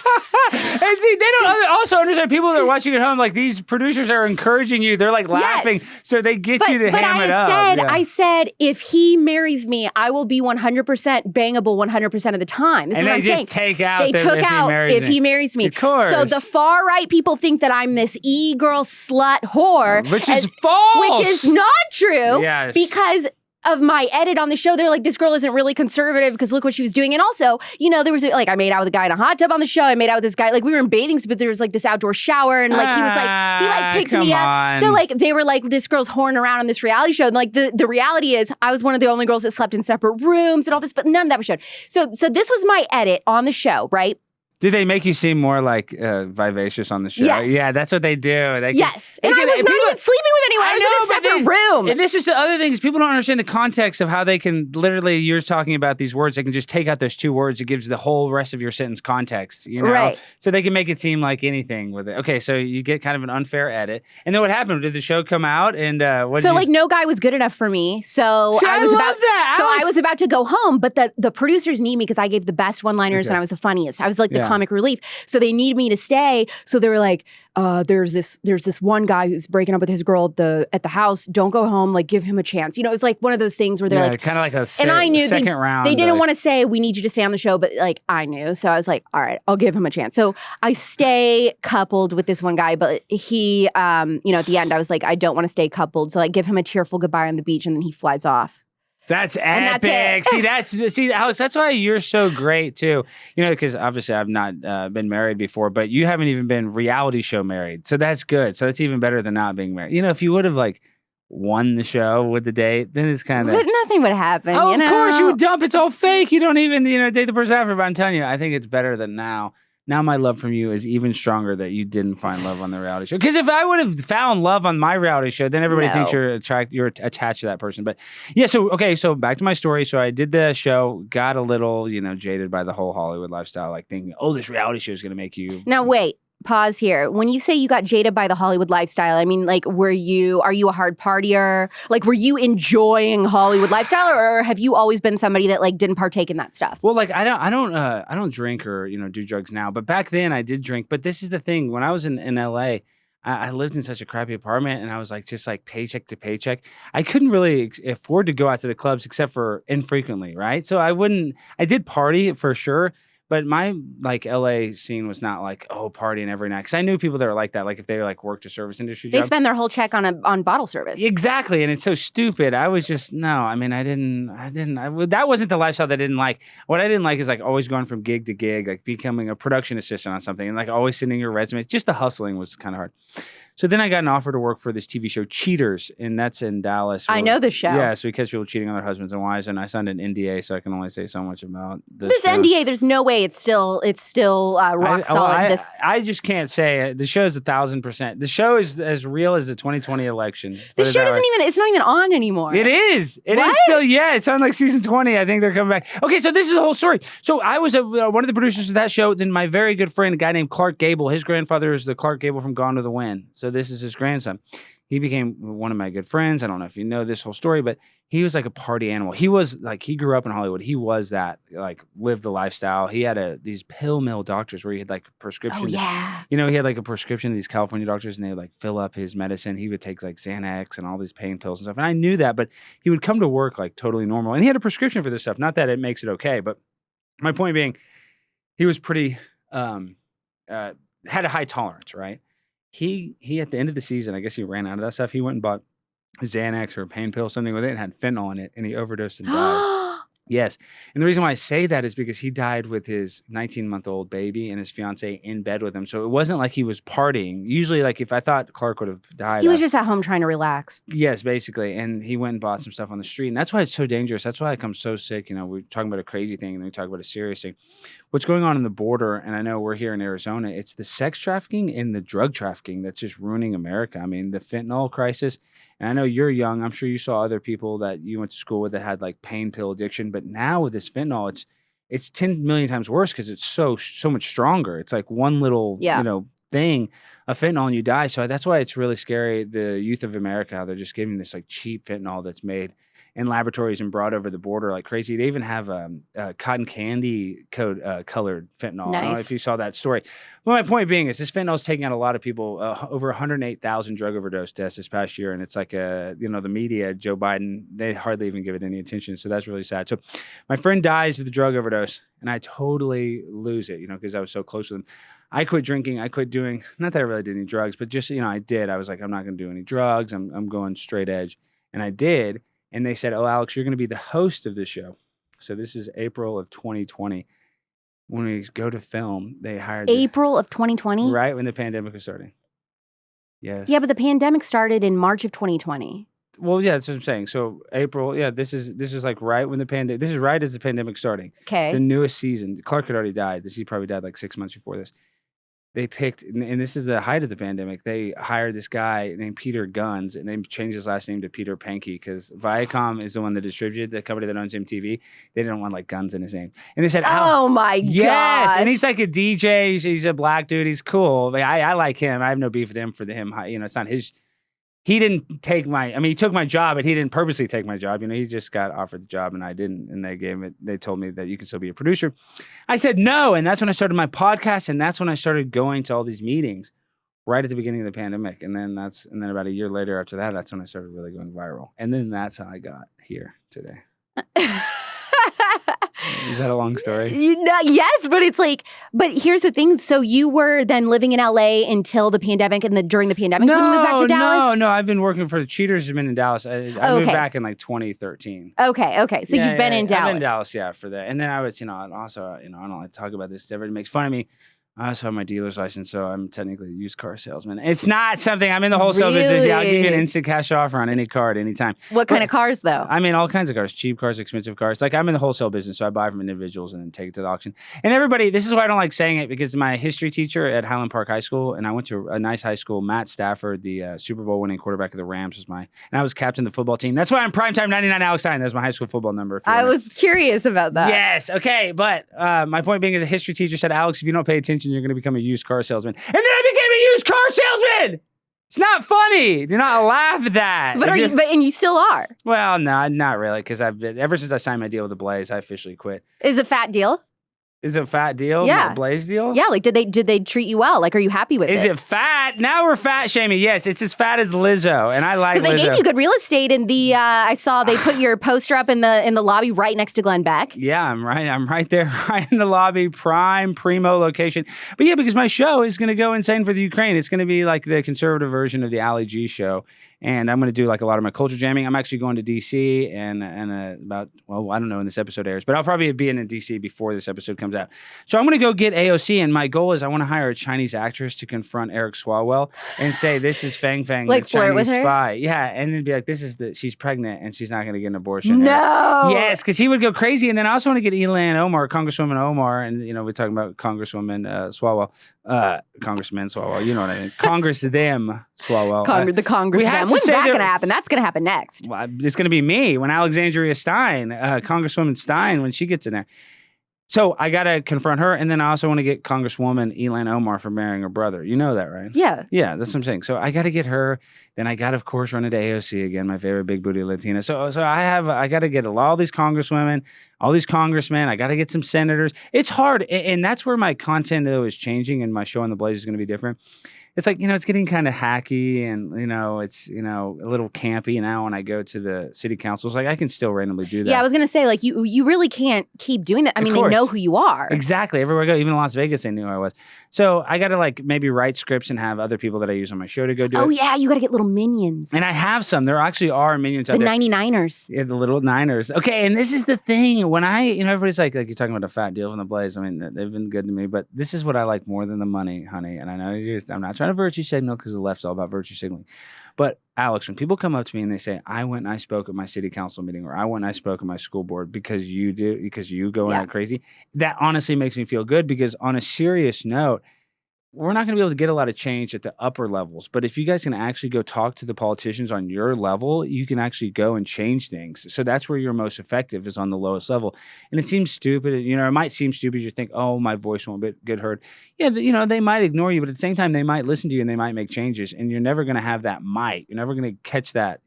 And see, they don't also understand people that are watching at home, like these producers are encouraging you. They're like laughing. Yes. So they get you to ham it up. I said, if he marries me, I will be 100% bangable 100% of the time. This is what I'm saying. And they just take out They took out if he marries me. Of course. So the far right people think that I'm this e-girl slut whore. Which is false. Which is not true. Yes. Because of my edit on the show, they're like, this girl isn't really conservative because look what she was doing. And also, you know, there was like, I made out with a guy in a hot tub on the show. I made out with this guy, like we were in bathing suits, but there was like this outdoor shower and like he was like, he like picked me up. So like they were like, this girl's whoring around on this reality show. And like the reality is I was one of the only girls that slept in separate rooms and all this, but none of that was shown. So this was my edit on the show, right? Did they make you seem more like vivacious on the show? Yes. Yeah, that's what they do. Yes. And I was not even sleeping with anyone. I was in a separate room. And this is the other thing is people don't understand the context of how they can literally, you're talking about these words, they can just take out those two words. It gives the whole rest of your sentence context, you know? Right. So they can make it seem like anything with it. Okay, so you get kind of an unfair edit. And then what happened? Did the show come out? And no guy was good enough for me. So See, I was love about that. So I was about to go home, but the producers need me because I gave the best one-liners and I was the funniest. I was like the comic relief. So they need me to stay. So they were like, there's this one guy who's breaking up with his girl at the house. Don't go home. Like, give him a chance. You know, it's like one of those things where they're like, kind of like and I knew second round. They didn't want to say we need you to stay on the show, but like I knew, so I was like, all right, I'll give him a chance. So I stay coupled with this one guy, but he, at the end, I was like, I don't want to stay coupled, so like give him a tearful goodbye on the beach, and then he flies off. That's epic. See, Alex, that's why you're so great too. You know, because obviously I've not been married before, but you haven't even been reality show married. So that's good. So that's even better than not being married. You know, if you would have like won the show with the date, then it's kind of... But nothing would happen, of course, you would dump. It's all fake. You don't even, date the person after. But I'm telling you, I think it's better than now. Now my love from you is even stronger that you didn't find love on the reality show. Because if I would have found love on my reality show, then everybody thinks you're attached to that person. But yeah, so back to my story. So I did the show, got a little, jaded by the whole Hollywood lifestyle, like thinking, oh, this reality show is going to make you... Now wait. Pause here. When you say you got jaded by the Hollywood lifestyle, I mean, like, are you a hard partier? Like, were you enjoying Hollywood lifestyle, or have you always been somebody that like didn't partake in that stuff? Well, like I don't drink or do drugs now, but back then I did drink. But this is the thing: when I was in LA, I lived in such a crappy apartment, and I was like just like paycheck to paycheck. I couldn't really afford to go out to the clubs except for infrequently, right? So I did party for sure. But my like LA scene was not like, oh, partying every night. Because I knew people that were like that. Like if they like worked a service industry job. They spend their whole check on bottle service. Exactly. And it's so stupid. I was just, no, I mean, that wasn't the lifestyle that I didn't like. What I didn't like is like always going from gig to gig, like becoming a production assistant on something and like always sending your resumes. Just the hustling was kind of hard. So then I got an offer to work for this TV show, Cheaters, and that's in Dallas. I know the show. Yeah, so we catch people cheating on their husbands and wives, and I signed an NDA, so I can only say so much about this show. NDA. There's no way it's still rock solid. I just can't say it. The show is 1,000%. The show is as real as the 2020 election. The show it's not even on anymore. It is. It is still. Yeah, it's on like season 20. I think they're coming back. Okay, so this is the whole story. So I was one of the producers of that show. Then my very good friend, a guy named Clark Gable. His grandfather is the Clark Gable from Gone with the Wind. So this is his grandson. He became one of my good friends. I don't know if you know this whole story, but he was like a party animal. He was like, he grew up in Hollywood. He was that, like, lived the lifestyle. He had these pill mill doctors where he had like prescription. Oh, yeah. He had like a prescription to these California doctors, and they would like fill up his medicine. He would take like Xanax and all these pain pills and stuff. And I knew that, but he would come to work like totally normal. And he had a prescription for this stuff. Not that it makes it okay, but my point being, he was pretty, had a high tolerance, right? He at the end of the season, I guess he ran out of that stuff. He went and bought Xanax or a pain pill, something with it, and had fentanyl in it, and he overdosed and died. Yes. And the reason why I say that is because he died with his 19-month-old baby and his fiance in bed with him. So it wasn't like he was partying. Usually, like if I thought Clark would have died. He was just at home trying to relax. Yes, basically. And he went and bought some stuff on the street. And that's why it's so dangerous. That's why I come so sick. You know, we're talking about a crazy thing and then we talk about a serious thing. What's going on in the border, and I know we're here in Arizona, it's the sex trafficking and the drug trafficking that's just ruining America. I mean, the fentanyl crisis. And I know you're young. I'm sure you saw other people that you went to school with that had like pain pill addiction. But now with this fentanyl, it's 10 million times worse because it's so much stronger. It's like one little thing of fentanyl and you die. So that's why it's really scary. The youth of America, how they're just giving this like cheap fentanyl that's made in laboratories and brought over the border like crazy. They even have cotton candy colored fentanyl. I don't know if you saw that story. Well, my point being is this fentanyl is taking out a lot of people. Over 108,000 drug overdose deaths this past year, and it's like the media, Joe Biden, they hardly even give it any attention. So that's really sad. So my friend dies of the drug overdose, and I totally lose it, because I was so close with him. I quit drinking. I quit doing, not that I really did any drugs, but just, I did. I was like, I'm not going to do any drugs. I'm going straight edge. And I did. And they said, oh, Alex, you're going to be the host of this show. So this is April of 2020. When we go to film, they hired... April of 2020? Right when the pandemic was starting. Yes. Yeah, but the pandemic started in March of 2020. Well, yeah, that's what I'm saying. So April, this is like right when the pandemic... This is right as the pandemic starting. Okay. The newest season. Clark had already died. He probably died like 6 months before this. They picked, and this is the height of the pandemic, they hired this guy named Peter Guns, and they changed his last name to Peter Pankey because Viacom is the one that distributed, the company that owns MTV. They didn't want like guns in his name. And they said, oh my God. Yes. And he's like a DJ. He's a black dude. He's cool. I like him. I have no beef with him for him. It's not his. He didn't take he took my job, but he didn't purposely take my job. He just got offered the job and I didn't. And they told me that you can still be a producer. I said no. And that's when I started my podcast. And that's when I started going to all these meetings right at the beginning of the pandemic. And then about a year later after that, that's when I started really going viral. And then that's how I got here today. Is that a long story? Yes, but it's like, but here's the thing. So you were then living in LA until the pandemic and during the pandemic when you moved back to Dallas? No. I've been working for the Cheaters. Have been in Dallas. I moved back in like 2013. Okay. So you've been in Dallas. I've been in Dallas, for that. And then I was, also, I don't like to talk about this. Everybody makes fun of me. I also have my dealer's license, so I'm technically a used car salesman. It's not something, I'm in the wholesale business. Yeah, I'll give you an instant cash offer on any car at any time. What kind of cars, though? I mean, all kinds of cars, cheap cars, expensive cars. Like, I'm in the wholesale business, so I buy from individuals and then take it to the auction. And everybody, this is why I don't like saying it, because my history teacher at Highland Park High School, and I went to a nice high school, Matt Stafford, the Super Bowl winning quarterback of the Rams, and I was captain of the football team. That's why I'm primetime 99 Alex Stein. That was my high school football number. I was curious about that. Yes, okay, but my point being is a history teacher said, Alex, if you don't pay attention, you're going to become a used car salesman. And then I became a used car salesman. It's not funny. Do not laugh at that. But and you still are. Well, no, not really, because ever since I signed my deal with the Blaze, I officially quit. Is it a fat deal? Is it a fat deal? Yeah. The Blaze deal? Yeah, like did they treat you well? Like, are you happy with it? Is it fat? Now we're fat shaming. Yes, it's as fat as Lizzo, and I like Lizzo. Because they gave you good real estate in the, I saw they put your poster up in the lobby right next to Glenn Beck. Yeah, I'm right there, right in the lobby, primo location. But yeah, because my show is going to go insane for the Ukraine. It's going to be like the conservative version of the Ali G show. And I'm going to do like a lot of my culture jamming. I'm actually going to D.C. and about, well, I don't know when this episode airs, but I'll probably be in D.C. before this episode comes out. So I'm going to go get AOC, and my goal is I want to hire a Chinese actress to confront Eric Swalwell and say, this is Fang Fang, like the flirt Chinese with her? spy. Yeah, and then be like, she's pregnant and she's not going to get an abortion. No! Yes, because he would go crazy. And then I also want to get Ilan Omar, Congresswoman Omar, and, we're talking about Congresswoman Swalwell. Congressman Swalwell, you know what I mean. Congress them Swalwell. The Congress them. When's that going to happen? That's going to happen next. Well, it's going to be me when Alexandria Stein, Congresswoman Stein, when she gets in there. So I got to confront her. And then I also want to get Congresswoman Ilan Omar for marrying her brother. You know that, right? Yeah. Yeah, that's what I'm saying. So I got to get her. Then I got to, of course, run into AOC again, my favorite big booty Latina. So I got to get all these congresswomen, all these congressmen. I got to get some senators. It's hard. And that's where my content, though, is changing, and my show on the Blaze is going to be different. it's like, it's getting kind of hacky and, it's, a little campy now when I go to the city council. It's like, I can still randomly do that. Yeah, I was going to say, like, you really can't keep doing that. I mean, they know who you are. Exactly. Everywhere I go, even in Las Vegas, they knew who I was. So I got to like maybe write scripts and have other people that I use on my show to go do it. Oh, yeah, you got to get little minions. And I have some. There actually are minions out there. The 99ers. Yeah, the little Niners. Okay, and this is the thing. When everybody's like you're talking about a fat deal from the Blaze. I mean, they've been good to me, but this is what I like more than the money, honey. And I know I'm not trying to virtue signal because the left's all about virtue signaling. But Alex, when people come up to me and they say, I went and I spoke at my city council meeting, or I went and I spoke at my school board because you go out crazy, that honestly makes me feel good, because on a serious note, we're not going to be able to get a lot of change at the upper levels. But if you guys can actually go talk to the politicians on your level, you can actually go and change things. So that's where you're most effective, is on the lowest level. And it seems stupid. It might seem stupid. You think, oh, my voice won't get heard. Yeah, they might ignore you, but at the same time, they might listen to you and they might make changes. And you're never going to have that might. You're never going to catch that,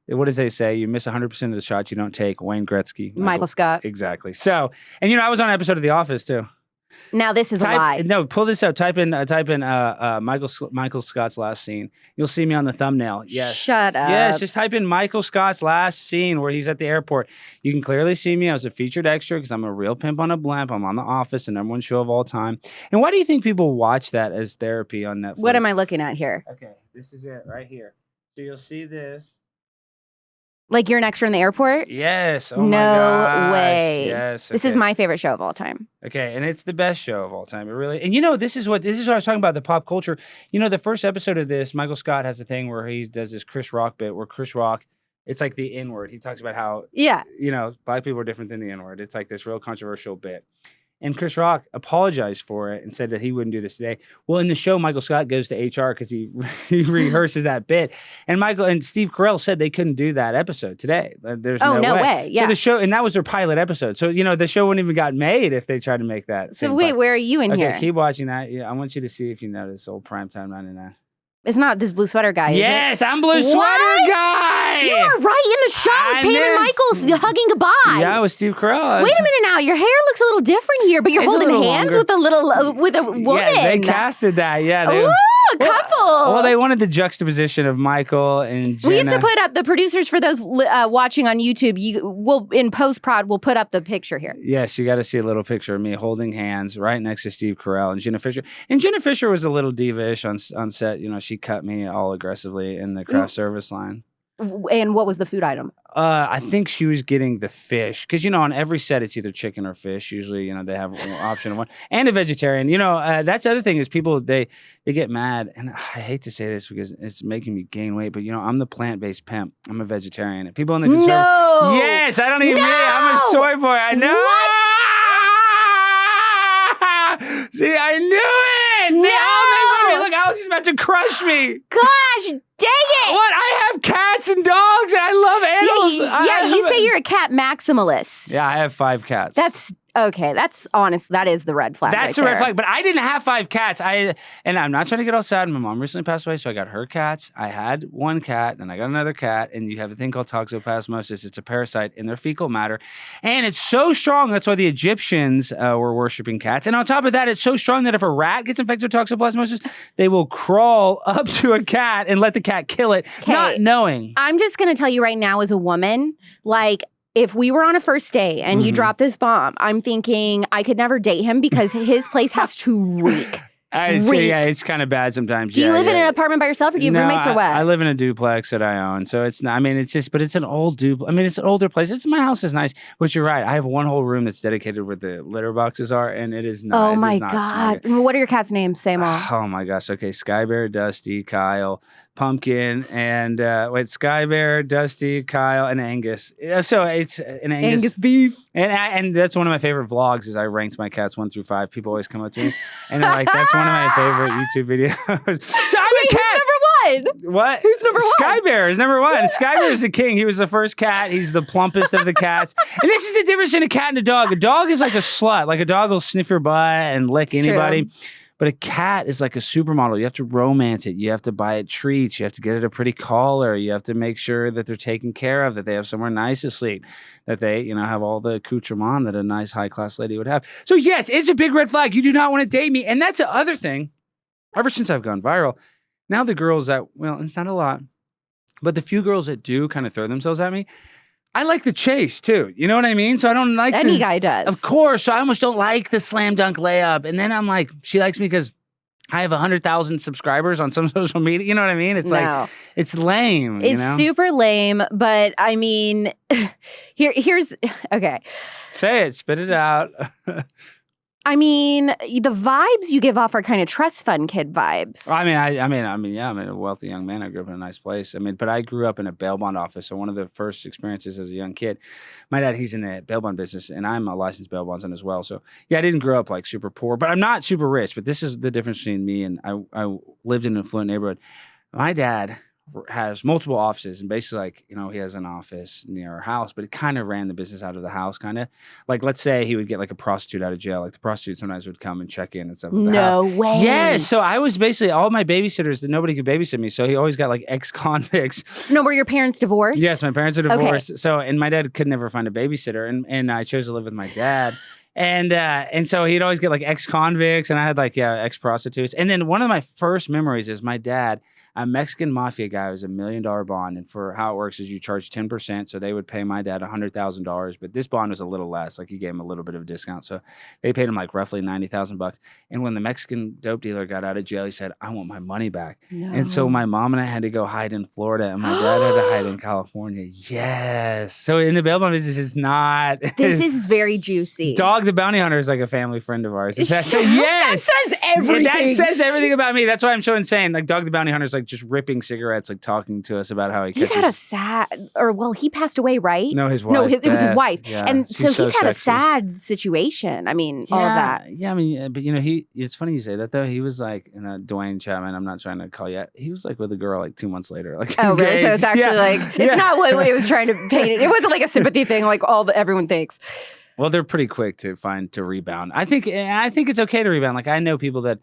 what does they say? You miss 100% of the shots you don't take. Wayne Gretzky. Michael Scott. Exactly. So, and I was on an episode of The Office too. Now this is a lie. No, pull this up. Type in Michael Scott's last scene. You'll see me on the thumbnail. Yes. Shut up. Yes, just type in Michael Scott's last scene where he's at the airport. You can clearly see me. I was a featured extra because I'm a real pimp on a blimp. I'm on The Office, the #1 show of all time. And why do you think people watch that as therapy on Netflix? What am I looking at here? Okay, this is it right here. So you'll see this. Like you're an extra in the airport? Yes. Oh no my gosh. way. Yes. This is my favorite show of all time. Okay, and it's the best show of all time. It really, and this is what I was talking about, the pop culture. The first episode of this, Michael Scott has a thing where he does this Chris Rock bit where Chris Rock, it's like the N-word. He talks about how black people are different than the N-word. It's like this real controversial bit. And Chris Rock apologized for it and said that he wouldn't do this today. Well, in the show, Michael Scott goes to HR because he rehearses that bit. And Michael and Steve Carell said they couldn't do that episode today. There's no way. Yeah. So the show, and that was their pilot episode. So, the show wouldn't even got made if they tried to make that. So wait, where are you in here? Okay, keep watching that. Yeah, I want you to see if you notice old Primetime 99. It's not this blue sweater guy, yes, is it? I'm blue sweater guy. You are right in the shot with Pam and Michael hugging goodbye. Yeah, with Steve Carell. Wait a minute now. Your hair looks a little different here, but you're holding hands with a woman. Yeah, they casted that. Yeah. Ooh, a couple. Well, they wanted the juxtaposition of Michael and Jenna. We have to put up the producers for those watching on YouTube. In post-prod, we'll put up the picture here. Yes, you got to see a little picture of me holding hands right next to Steve Carell and Jenna Fisher. And Jenna Fisher was a little diva-ish on set. She cut me all aggressively in the craft service line. And what was the food item? I think she was getting the fish because on every set it's either chicken or fish. Usually, they have an option of one, and a vegetarian. That's the other thing is people they get mad, and I hate to say this because it's making me gain weight, but I'm the plant-based pimp. I'm a vegetarian. And people in the conservative, yes, I don't even mean it. I'm a soy boy. I know. What? See, I knew it. No. Look, Alex is about to crush me. Gosh, dang it. What? I have cats and dogs and I love animals. Yeah, you say you're a cat maximalist. Yeah, I have 5 cats. That's okay. That's honest. That is the red flag. That's the red flag. But I didn't have 5 cats. And I'm not trying to get all sad. My mom recently passed away, so I got her cats. I had 1 cat, then I got another cat, and you have a thing called toxoplasmosis. It's a parasite in their fecal matter, and it's so strong. That's why the Egyptians were worshiping cats. And on top of that, it's so strong that if a rat gets infected with toxoplasmosis, they will crawl up to a cat and let the cat kill it, not knowing. I'm just gonna tell you right now, as a woman, like, if we were on a first date and you dropped this bomb, I'm thinking I could never date him because his place has to reek. I'd say, yeah, it's kind of bad sometimes. Do you live in an apartment by yourself, or do you have roommates or what? I live in a duplex that I own, so it's not. I mean, it's just, but it's an old duplex. I mean, it's an older place. My house is nice, but you're right. I have one whole room that's dedicated where the litter boxes are, and it is not. Oh my God! What are your cats' names? Say them all. Oh my gosh. Okay, Sky Bear, Dusty, Kyle, Pumpkin, and Sky Bear, Dusty, Kyle, and Angus. So it's an Angus beef. And that's one of my favorite vlogs is I ranked my cats 1 through 5. People always come up to me and they're like, that's one of my favorite YouTube videos. So I'm a cat. Who's number 1? What? Who's number 1? Sky Bear is number 1. Sky Bear is the king. He was the first cat. He's the plumpest of the cats. And this is the difference in a cat and a dog. A dog is like a slut. Like a dog will sniff your butt and lick anybody. True. But a cat is like a supermodel. You have to romance it. You have to buy it treats. You have to get it a pretty collar. You have to make sure that they're taken care of, that they have somewhere nice to sleep, that they, have all the accoutrement that a nice high-class lady would have. So yes, it's a big red flag. You do not want to date me. And that's the other thing. ever since I've gone viral, now the girls that, well, it's not a lot, but the few girls that do kind of throw themselves at me, I like the chase too. You know what I mean? So I don't like Any guy does. Of course. So I almost don't like the slam dunk layup. And then I'm like, she likes me because I have 100,000 subscribers on some social media. You know what I mean? It's like, it's lame. It's super lame, but I mean, here's, okay. Say it, spit it out. I mean, the vibes you give off are kind of trust fund kid vibes. I mean, yeah, I'm a wealthy young man. I grew up in a nice place. But I grew up in a bail bond office. So one of the first experiences as a young kid, my dad, he's in the bail bond business, and I'm a licensed bail bondsman as well. So yeah, I didn't grow up like super poor, but I'm not super rich. But this is the difference between me and I lived in an affluent neighborhood. My dad has multiple offices, and basically, like, he has an office near our house, but he kind of ran the business out of the house, kind of. Like, let's say he would get like a prostitute out of jail. Like, the prostitute sometimes would come and check in and stuff at the house. No way. Yeah, so I was basically, all my babysitters, that nobody could babysit me, so he always got like ex-convicts. No, were your parents divorced? Yes, my parents are divorced. Okay. So, and my dad could never find a babysitter, and I chose to live with my dad. And so he'd always get like ex-convicts, and I had like, ex-prostitutes. And then one of my first memories is my dad, a Mexican mafia guy, was $1 million bond. And for how it works is you charge 10%. So they would pay my dad $100,000, but this bond was a little less. Like, he gave him a little bit of a discount. So they paid him like roughly $90,000. And when the Mexican dope dealer got out of jail, he said, I want my money back. No. And so my mom and I had to go hide in Florida, and my dad had to hide in California. Yes. So in the bail bond business, is not. This is very juicy. Dog the Bounty Hunter is like a family friend of ours. Yes. That says everything. That says everything about me. That's why I'm so insane. Like, Dog the Bounty Hunter is like just ripping cigarettes, like talking to us about how he He's had a sad, he passed away, right? No, his wife. No, it was his wife. Yeah, and so he's had sexy. a sad situation. I mean, all of that. Yeah, but it's funny you say that though. He was like, Dwayne Chapman, I'm not trying to call you out. He was like with a girl like 2 months later. Like, oh, really? So it's actually it's not what it was trying to paint it. It wasn't like a sympathy thing like everyone thinks. Well, they're pretty quick to rebound. I think it's okay to rebound. Like, I know people that,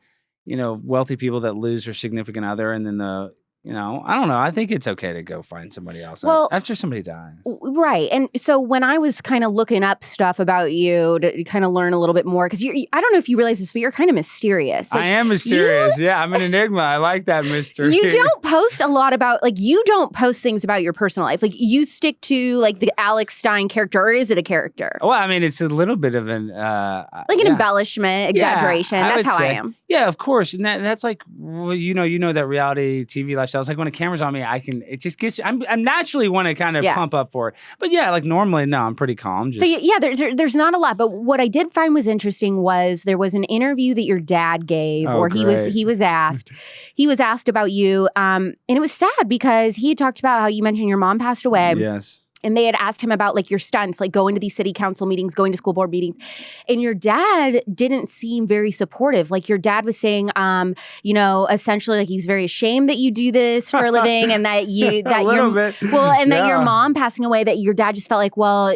wealthy people that lose their significant other, and then I don't know. I think it's okay to go find somebody else after somebody dies. Right. And so when I was kind of looking up stuff about you to kind of learn a little bit more, because I don't know if you realize this, but you're kind of mysterious. Like, I am mysterious. Yeah, I'm an enigma. I like that mystery. You don't post a lot about, you don't post things about your personal life. Like, you stick to, like, the Alex Stein character, or is it a character? Well, I mean, it's a little bit of an... an embellishment, exaggeration. Yeah, that's how I am. Yeah, of course. And that's like, that reality TV lifestyle. It's like when a camera's on me, it just gets, I'm naturally want to kind of pump up for it. But yeah, like normally, no, I'm pretty calm. So yeah, there's not a lot. But what I did find was interesting was there was an interview that your dad gave, or he was asked about you. And it was sad because he had talked about how you mentioned your mom passed away. Yes. And they had asked him about, like, your stunts, like going to these city council meetings, going to school board meetings. And your dad didn't seem very supportive. Like, your dad was saying, essentially, like, he's very ashamed that you do this for a living, and that that your mom passing away, that your dad just felt like, well,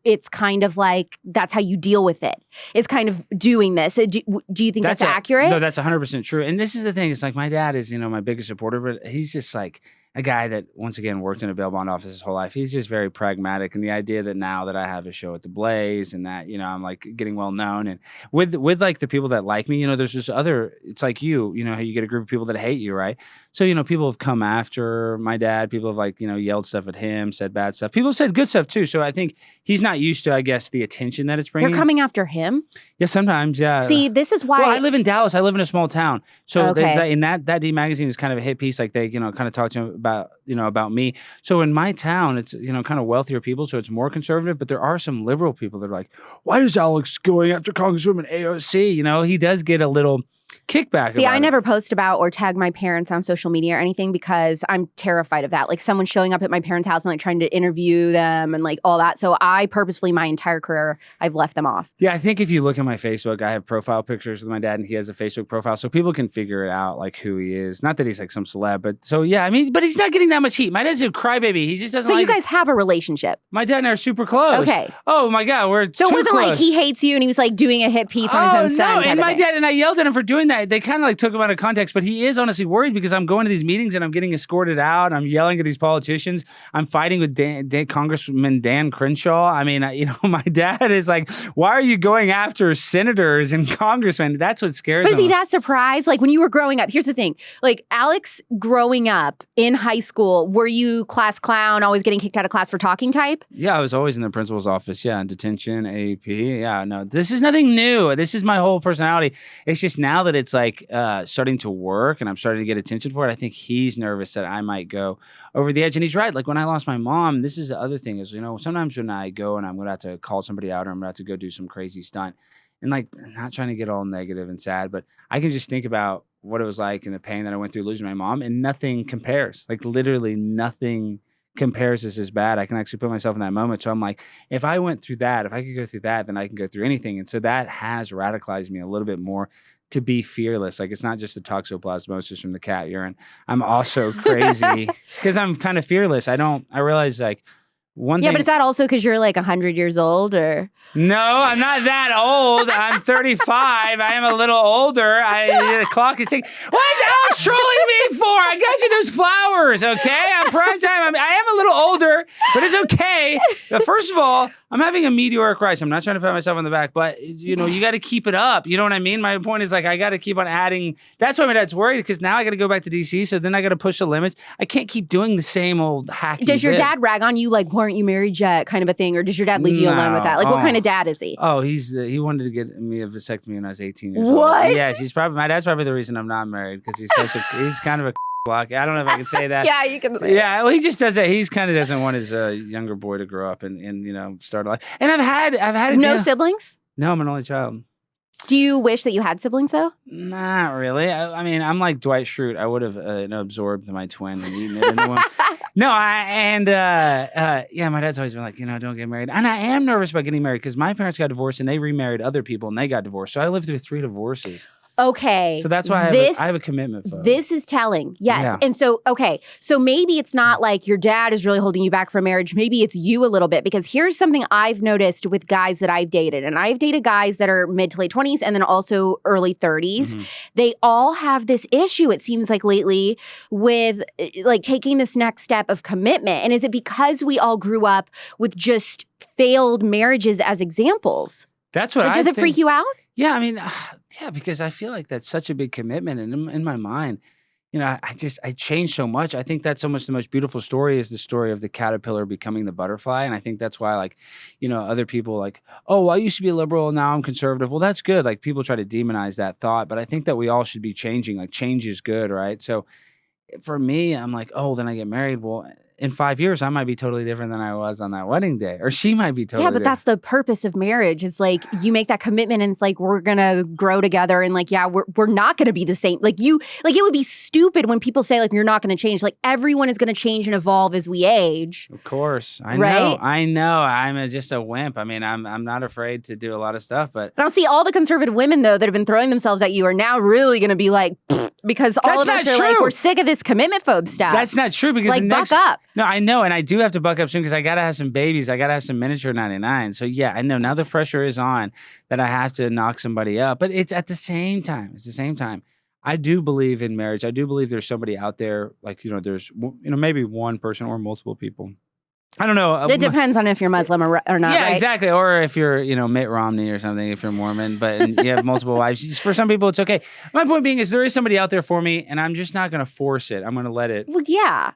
it's kind of like that's how you deal with it. It's kind of doing this. Do you think that's accurate? No, that's 100% true. And this is the thing. It's like, my dad is, my biggest supporter, but he's just like a guy that, once again, worked in a bail bond office his whole life. He's just very pragmatic. And the idea that now that I have a show at the Blaze, and that, I'm like getting well known, and with like the people that like me, there's just it's like how you get a group of people that hate you, right? So, people have come after my dad. People have yelled stuff at him, said bad stuff. People have said good stuff too. So I think he's not used to, I guess, the attention that it's bringing. They're coming after him? Yeah, sometimes, yeah. See, this is why. Well, I live in Dallas. I live in a small town. So okay. in that D magazine is kind of a hit piece. Like, they, kind of talk to him about me. So in my town, it's, kind of wealthier people. So it's more conservative, but there are some liberal people that are like, why is Alex going after Congresswoman AOC? He does get a little kickback. See, I never post about or tag my parents on social media or anything because I'm terrified of that. Like, someone showing up at my parents' house and like trying to interview them and like all that. So I purposefully, my entire career, I've left them off. Yeah, I think if you look at my Facebook, I have profile pictures with my dad, and he has a Facebook profile, so people can figure it out, like, who he is. Not that he's like some celeb, but so yeah, I mean, but he's not getting that much heat. My dad's a crybaby. He just doesn't. So you guys have a relationship? My dad and I are super close. Okay. Oh my God, we're so too it wasn't close. Like he hates you and he was like doing a hit piece on his own son. No, and my dad and I yelled at him for doing doing that, they kind of like took him out of context, but he is honestly worried because I'm going to these meetings and I'm getting escorted out. I'm yelling at these politicians. I'm fighting with Congressman Dan Crenshaw. I mean, my dad is like, why are you going after senators and congressmen? That's what scares him. But is he that surprised? Like when you were growing up, here's the thing. Like Alex growing up in high school, were you class clown, always getting kicked out of class for talking type? Yeah, I was always in the principal's office. Yeah, in detention, AP. Yeah, no, this is nothing new. This is my whole personality. It's just now that it's like starting to work and I'm starting to get attention for it, I think he's nervous that I might go over the edge. And he's right. Like when I lost my mom, this is the other thing is, sometimes when I go and I'm going to have to call somebody out or I'm going to have to go do some crazy stunt and like not trying to get all negative and sad, but I can just think about what it was like and the pain that I went through losing my mom and nothing compares. Like literally nothing compares as bad. I can actually put myself in that moment. So I'm like, if I went through that, if I could go through that, then I can go through anything. And so that has radicalized me a little bit more to be fearless. Like it's not just the toxoplasmosis from the cat urine. I'm also crazy because I'm kind of fearless. I realize like one thing. But is that also because you're like 100 years old or? No, I'm not that old. I'm 35. I am a little older. The clock is ticking. What is Alex trolling me for? I got you those flowers, okay? I'm prime time. I am a little older, but it's okay. But first of all, I'm having a meteoric rise. I'm not trying to pat myself on the back, but you got to keep it up. You know what I mean? My point is like I got to keep on adding. That's why my dad's worried because now I got to go back to DC. So then I got to push the limits. I can't keep doing the same old hacky. Does your dad rag on you like, weren't you married yet, kind of a thing, or does your dad leave you alone with that? Like, what kind of dad is he? Oh, he wanted to get me a vasectomy when I was 18 years What? old. Yeah, my dad's probably the reason I'm not married because he's kind of a block. I don't know if I can say that. Yeah, you can say Yeah, well, he just does that. He's kind of doesn't want his younger boy to grow up and start a life. And I've had no siblings? No, I'm an only child. Do you wish that you had siblings though? Not really. I mean, I'm like Dwight Schrute. I would have absorbed my twin and eaten it into one. No, my dad's always been like, don't get married. And I am nervous about getting married because my parents got divorced and they remarried other people and they got divorced. So I lived through 3 divorces. Okay. So that's why I have a commitment for this is telling. Yes. Yeah. And so, okay. So maybe it's not like your dad is really holding you back from marriage. Maybe it's you a little bit because here's something I've noticed with guys that I've dated. And I've dated guys that are mid to late 20s and then also early 30s. Mm-hmm. They all have this issue, it seems like lately, with like taking this next step of commitment. And is it because we all grew up with just failed marriages as examples? That's what Does it freak you out? Yeah, I mean, because I feel like that's such a big commitment. And in my mind, I changed so much. I think that's almost the most beautiful story is the story of the caterpillar becoming the butterfly. And I think that's why, like, other people like, oh, well, I used to be a liberal and now I'm conservative. Well, that's good. Like, people try to demonize that thought. But I think that we all should be changing. Like, change is good, right? So for me, I'm like, oh, then I get married. Well, in 5 years, I might be totally different than I was on that wedding day. Or she might be totally different. That's the purpose of marriage. It's like you make that commitment and it's like we're going to grow together and like, we're not going to be the same. Like it would be stupid when people say like you're not going to change. Like everyone is going to change and evolve as we age. Of course. I know. I'm just a wimp. I mean, I'm not afraid to do a lot of stuff, but I don't see all the conservative women though that have been throwing themselves at you are now really going to be like, because all of us are like, we're sick of this commitment phobe stuff. That's not true because like buck up. No, I know. And I do have to buck up soon because I got to have some babies. I got to have some miniature 99. So yeah, I know now the pressure is on that I have to knock somebody up, but it's at the same time. I do believe in marriage. I do believe there's somebody out there, like, there's, maybe one person or multiple people. I don't know. It depends on if you're Muslim or not, yeah, right? Exactly. Or if you're, Mitt Romney or something, if you're Mormon, but you have multiple wives. For some people, it's okay. My point being is there is somebody out there for me, and I'm just not going to force it. I'm going to let it. Well, yeah.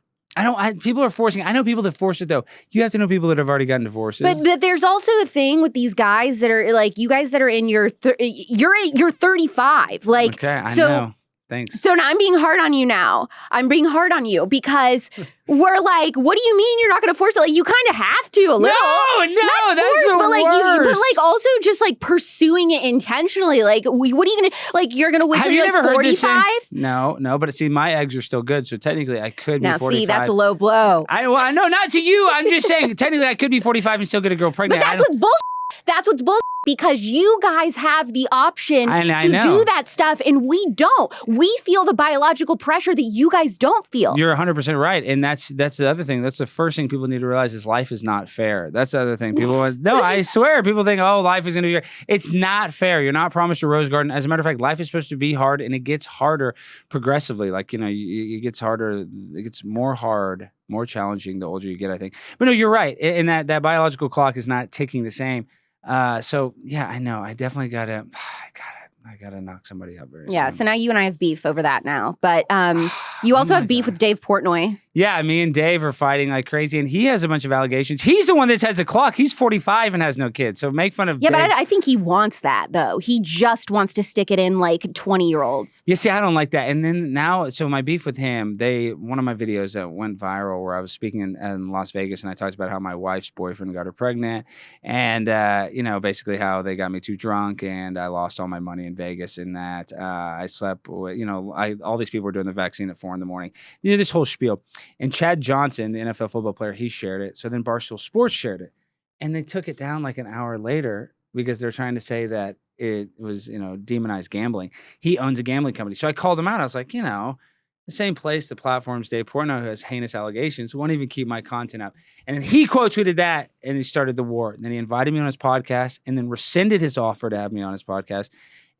People are forcing it. I know people that force it, though. You have to know people that have already gotten divorces. But there's also a thing with these guys that are like, you guys that are in you're 35. Like, okay, I know. Thanks. So now I'm being hard on you now. I'm being hard on you because we're like, what do you mean you're not going to force it? Like, you kind of have to a little. No, that's the worst. But like also just like pursuing it intentionally. Like, what are you going to, like, you're going to wait till you're like 45? No, but see, my eggs are still good. So technically I could be 45. Now see, that's a low blow. I know, not to you. I'm just saying, technically I could be 45 and still get a girl pregnant. But that's what's bullshit. That's what's bullshit. because you guys have the option I to know. do that stuff and we don't. We feel the biological pressure that you guys don't feel. You're 100% right. And that's the other thing. That's the first thing people need to realize is life is not fair. That's the other thing. People no, I swear, people think, oh, life is going to be fair. It's not fair. You're not promised a rose garden. As a matter of fact, life is supposed to be hard and it gets harder progressively. Like, it gets harder. It gets more hard, more challenging the older you get, I think. But no, you're right. And that biological clock is not ticking the same. So yeah, I know. I definitely I gotta knock somebody up very soon. So now you and I have beef over that now. But you also have beef with Dave Portnoy. Yeah, me and Dave are fighting like crazy, and he has a bunch of allegations. He's the one that has a clock. He's 45 and has no kids, so make fun of Dave. But I think he wants that, though. He just wants to stick it in, like, 20-year-olds. Yeah, see, I don't like that. And then now, so my beef with him, one of my videos that went viral where I was speaking in Las Vegas, and I talked about how my wife's boyfriend got her pregnant, and, basically how they got me too drunk, and I lost all my money in Vegas in that. I slept, all these people were doing the vaccine at 4 a.m. This whole spiel. And Chad Johnson, the NFL football player, he shared it. So then Barstool Sports shared it. And they took it down like an hour later because they're trying to say that it was, demonized gambling. He owns a gambling company. So I called him out. I was like, the same place, the platform's Dave Portnoy, who has heinous allegations, won't even keep my content up. And then he quote tweeted that and he started the war. And then he invited me on his podcast and then rescinded his offer to have me on his podcast.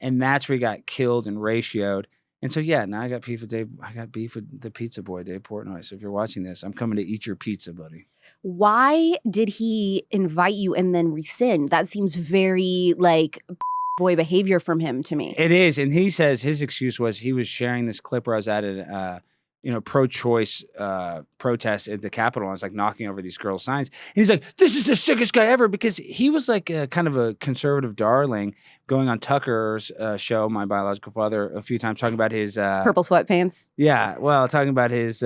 And that's where he got killed and ratioed. And so, yeah, now I got beef with Dave. I got beef with the pizza boy, Dave Portnoy. So if you're watching this, I'm coming to eat your pizza, buddy. Why did he invite you and then rescind? That seems very, boy behavior from him to me. It is. And he says his excuse was he was sharing this clip where I was at a pro-choice protest at the Capitol. I was like knocking over these girls' signs. And he's like, this is the sickest guy ever, because he was like a kind of a conservative darling going on Tucker's show, My Biological Father, a few times talking about his... purple sweatpants? Yeah, well, talking about his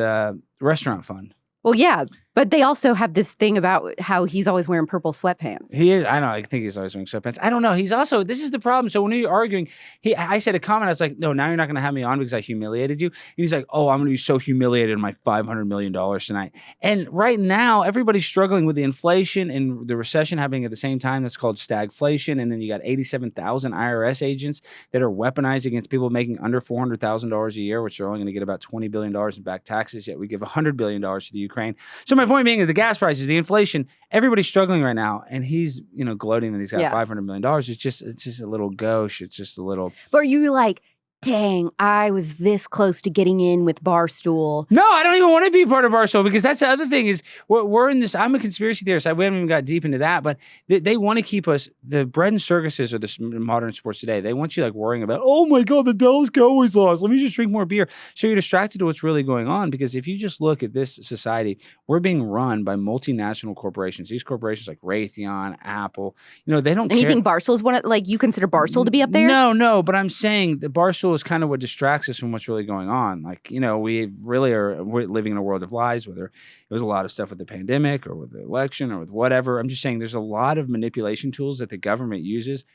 restaurant fund. Well, yeah, but they also have this thing about how he's always wearing purple sweatpants. He is. I know. I think he's always wearing sweatpants. I don't know. He's also, this is the problem. So when we were arguing, I said a comment. I was like, no, now you're not going to have me on because I humiliated you. And he's like, oh, I'm going to be so humiliated in my $500 million tonight. And right now, everybody's struggling with the inflation and the recession happening at the same time. That's called stagflation. And then you got 87,000 IRS agents that are weaponized against people making under $400,000 a year, which are only going to get about $20 billion in back taxes. Yet we give $100 billion to the Ukraine. So my point being that the gas prices, the inflation, everybody's struggling right now, and he's gloating that he's got $500 million. It's just a little gauche. It's just a little. But you're like, dang, I was this close to getting in with Barstool. No, I don't even want to be part of Barstool, because that's the other thing is we're in this. I'm a conspiracy theorist. We haven't even got deep into that, but they want to keep us. The bread and circuses are the modern sports today. They want you like worrying about, oh my God, the Dallas Cowboys lost. Let me just drink more beer. So you're distracted to what's really going on, because if you just look at this society, we're being run by multinational corporations. These corporations like Raytheon, Apple, they don't care. And you think Barstool's one of, you consider Barstool to be up there? No, but I'm saying the Barstool is kind of what distracts us from what's really going on. We're living in a world of lies, whether it was a lot of stuff with the pandemic or with the election or with whatever. I'm just saying there's a lot of manipulation tools that the government uses.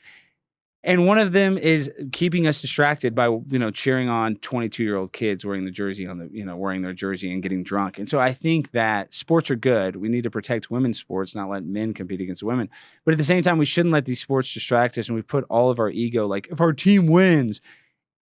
And one of them is keeping us distracted by, cheering on 22-year-old kids wearing the jersey wearing their jersey and getting drunk. And so I think that sports are good. We need to protect women's sports, not let men compete against women. But at the same time, we shouldn't let these sports distract us, and we put all of our ego, if our team wins.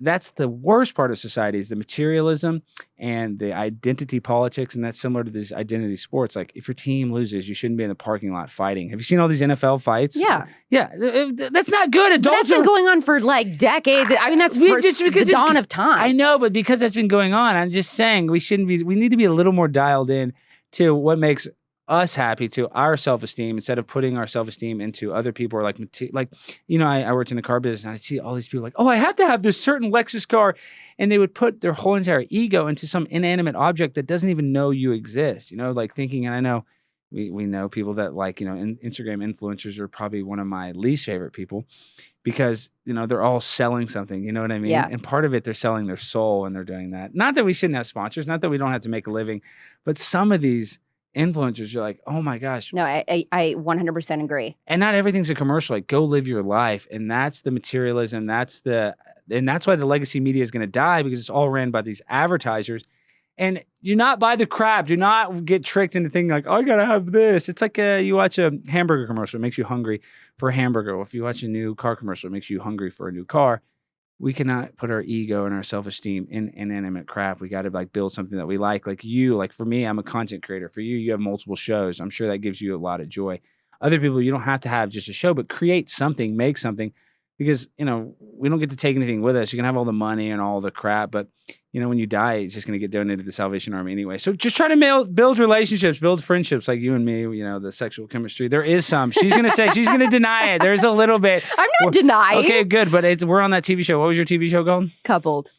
That's the worst part of society, is the materialism and the identity politics. And that's similar to this identity sports. Like, if your team loses, you shouldn't be in the parking lot fighting. Have you seen all these NFL fights? Yeah. Yeah. That's not good. Adults that's been going on for decades. I mean, that's just because the dawn of time. I know, but because that's been going on, I'm just saying we need to be a little more dialed in to what makes us happy, to our self-esteem, instead of putting our self-esteem into other people. Or I worked in the car business, and I see all these people oh, I have to have this certain Lexus car, and they would put their whole entire ego into some inanimate object that doesn't even know you exist, thinking. And I know we know people that Instagram influencers are probably one of my least favorite people, because they're all selling something, you know what I mean? Yeah. And part of it, they're selling their soul, and they're doing that. Not that we shouldn't have sponsors, not that we don't have to make a living, but some of these influencers, you're like, oh my gosh. No, I 100% agree. And not everything's a commercial. Go live your life. And that's the materialism. And that's why the legacy media is going to die, because it's all ran by these advertisers. And do not buy the crap. Do not get tricked into thinking like, oh, I gotta have this. It's like you watch a hamburger commercial, it makes you hungry for a hamburger. Or if you watch a new car commercial, it makes you hungry for a new car. We cannot put our ego and our self-esteem in inanimate crap. We got to like build something that we like. Like you, like for me, I'm a content creator. For you, you have multiple shows. I'm sure that gives you a lot of joy. Other people, you don't have to have just a show, but create something, make something. Because, we don't get to take anything with us. You can have all the money and all the crap, but, when you die, it's just going to get donated to the Salvation Army anyway. So just try to build relationships, build friendships like you and me, the sexual chemistry. There is some. She's going to say, she's going to deny it. There's a little bit. I'm not denying. Okay, good. But we're on that TV show. What was your TV show called? Coupled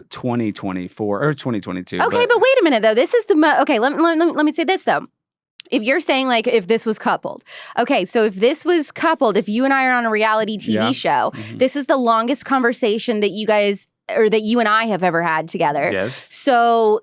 2024 or 2022. Okay, but wait a minute, though. This is the okay, let me say this, though. If you're saying, like, if this was coupled. Okay, so if this was coupled, if you and I are on a reality TV show, this is the longest conversation that you guys, or that you and I have ever had together. Yes. So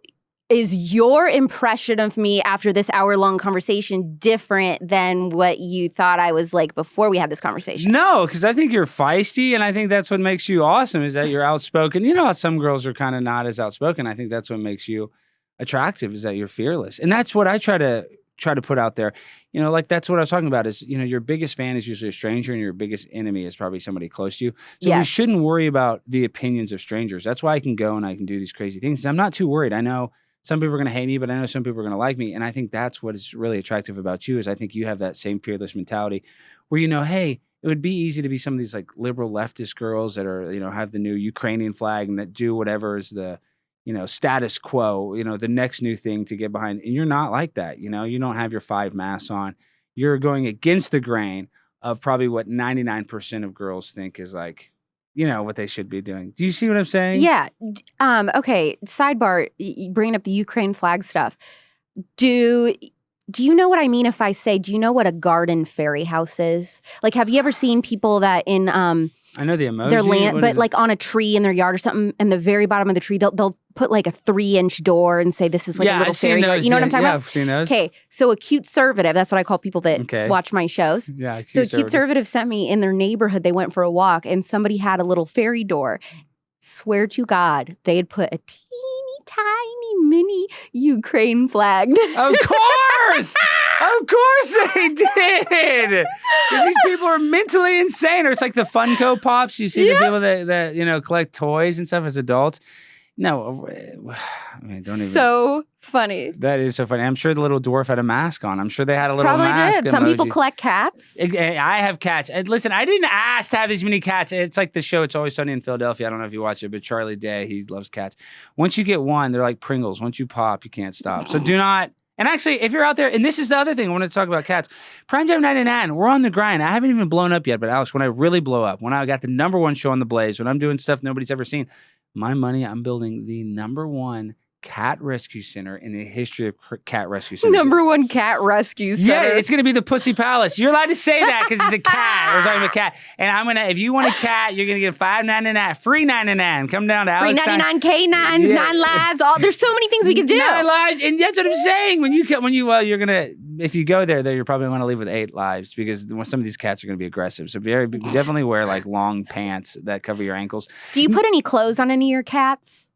is your impression of me after this hour-long conversation different than what you thought I was like before we had this conversation? No, because I think you're feisty, and I think that's what makes you awesome, is that you're outspoken. You know how some girls are kind of not as outspoken. I think that's what makes you attractive, is that you're fearless. And that's what I try to put out there. Like that's what I was talking about is, your biggest fan is usually a stranger and your biggest enemy is probably somebody close to you. So we shouldn't worry about the opinions of strangers. That's why I can go and I can do these crazy things. I'm not too worried. I know some people are going to hate me, but I know some people are going to like me. And I think that's what is really attractive about you is I think you have that same fearless mentality where, hey, it would be easy to be some of these like liberal leftist girls that are, have the new Ukrainian flag and that do whatever is the, status quo, the next new thing to get behind. And you're not like that. You don't have your 5 masks on. You're going against the grain of probably what 99% of girls think is like, what they should be doing. Do you see what I'm saying? Yeah. Okay. Sidebar, bringing up the Ukraine flag stuff. Do you know what I mean if I say, do you know what a garden fairy house is? Like, have you ever seen people that in I know the emoji. Their land, but like on a tree in their yard or something, and the very bottom of the tree, they'll put like a 3-inch door and say this is like a little fairy door. You know what I'm talking about? I've seen those. Okay, so a cute conservative, that's what I call people that watch my shows. Yeah, so a cute conservative sent me in their neighborhood. They went for a walk, and somebody had a little fairy door. Swear to God, they had put a teeny tiny mini Ukraine flag. Of course! Of course they did! Because these people are mentally insane. Or it's like the Funko Pops. You see the people that collect toys and stuff as adults. No, I mean, don't even. So funny. That is so funny. I'm sure the little dwarf had a mask on. I'm sure they had a little Probably mask. did. Some people collect cats. I have cats. And listen, I didn't ask to have these many cats. It's like the show It's Always Sunny in Philadelphia. I don't know if you watch it, but Charlie Day, he loves cats. Once you get one, they're like Pringles. Once you pop, you can't stop. So do not. And actually, if you're out there, and this is the other thing I want to talk about cats. Primetime 99, we're on the grind. I haven't even blown up yet, but Alex, when I really blow up, when I got the #1 show on the Blaze, when I'm doing stuff nobody's ever seen, my money, I'm building the #1 cat rescue center in the history of cat rescue centers. #1 cat rescue center. Yeah, it's going to be the Pussy Palace. You're allowed to say that because it's a cat. We're talking about a cat. And I'm going to, if you want a cat, you're going to get $5.99, free $9.99. Come down to Alex Stein. $3.99 canines, 9 lives. There's so many things we can do. 9 lives, and that's what I'm saying. You're going to, if you go there, you're probably going to leave with 8 lives because some of these cats are going to be aggressive. So definitely wear like long pants that cover your ankles. Do you put any clothes on any of your cats?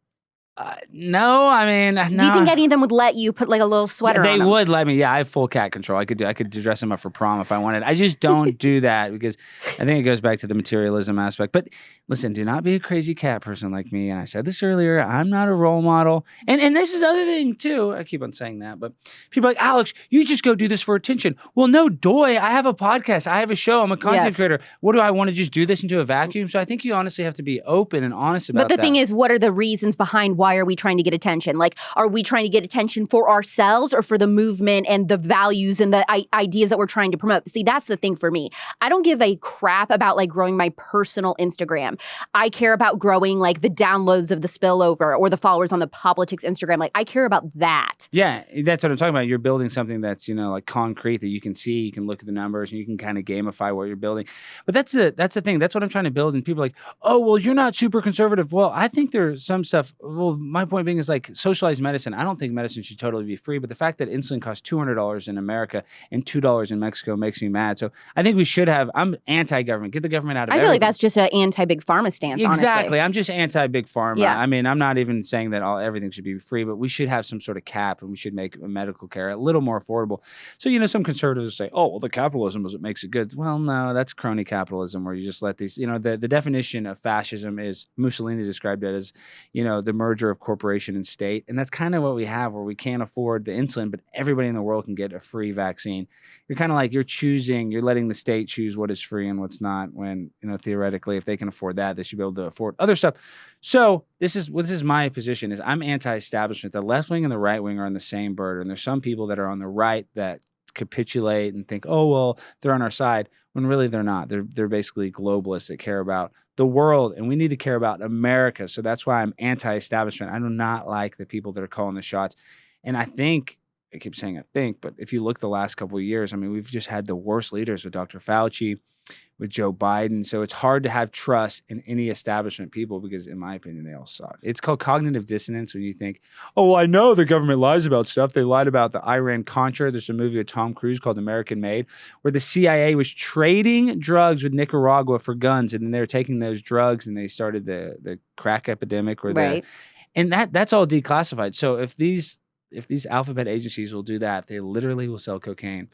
No, I mean, no. Do you think any of them would let you put like a little sweater on them? They would let me. Yeah, I have full cat control. I could dress them up for prom if I wanted. I just don't do that because I think it goes back to the materialism aspect. But listen, do not be a crazy cat person like me. And I said this earlier. I'm not a role model. And this is the other thing too. I keep on saying that, but people are like, Alex, you just go do this for attention. Well, no, doy. I have a podcast. I have a show. I'm a content creator. What do I want to just do this into a vacuum? So I think you honestly have to be open and honest about that. But the thing is, what are the reasons behind why are we trying to get attention? Like, are we trying to get attention for ourselves or for the movement and the values and the ideas that we're trying to promote? See, that's the thing for me. I don't give a crap about like growing my personal Instagram. I care about growing like the downloads of the spillover or the followers on the POPlitics Instagram. Like, I care about that. Yeah, that's what I'm talking about. You're building something that's, like concrete that you can see, you can look at the numbers and you can kind of gamify what you're building. But that's the thing. That's what I'm trying to build. And people are like, oh, well, you're not super conservative. Well, I think there's some stuff. Well, well, my point being is like socialized medicine. I don't think medicine should totally be free, but the fact that insulin costs $200 in America and $2 in Mexico makes me mad. So I think we should have, I'm anti-government. Get the government out of I feel like that's just an anti-big pharma stance, Exactly. honestly. I'm just anti-big pharma. Yeah. I mean, I'm not even saying that everything should be free, but we should have some sort of cap and we should make medical care a little more affordable. So, some conservatives say, oh, well, the capitalism is what makes it good. Well, no, that's crony capitalism where you just let these, the definition of fascism is Mussolini described it as, the merger of corporation and state. And that's kind of what we have where we can't afford the insulin, but everybody in the world can get a free vaccine. You're kind of like you're letting the state choose what is free and what's not when, theoretically, if they can afford that, they should be able to afford other stuff. So this is my position is I'm anti-establishment. The left wing and the right wing are on the same bird. And there's some people that are on the right that capitulate and think, oh, well, they're on our side, when really they're not. They're basically globalists that care about the world, and we need to care about America. So that's why I'm anti-establishment. I do not like the people that are calling the shots. And I keep saying I think, but if you look the last couple of years, I mean, we've just had the worst leaders with Dr. Fauci, with Joe Biden. So it's hard to have trust in any establishment people because, in my opinion, they all suck. It's called cognitive dissonance when you think, oh, well, I know the government lies about stuff. They lied about the Iran-Contra. There's a movie with Tom Cruise called American Made where the CIA was trading drugs with Nicaragua for guns, and then they were taking those drugs and they started the crack epidemic. And that's all declassified. So if these alphabet agencies will do that, they literally will sell cocaine.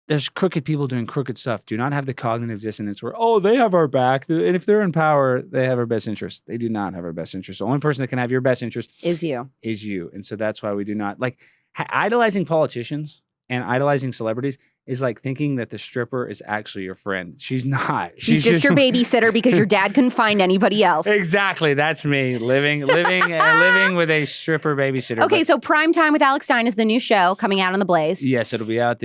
There's crooked people doing crooked stuff. Do not have the cognitive dissonance where, oh, they have our back. And if they're in power, they have our best interest. They do not have our best interest. The only person that can have your best interest is you. And so that's why we do not like idolizing politicians and idolizing celebrities is like thinking that the stripper is actually your friend. She's not. She's just your babysitter because your dad couldn't find anybody else. Exactly. That's me living with a stripper babysitter. Okay, so Prime Time with Alex Stein is the new show coming out on the Blaze. Yes, it'll be out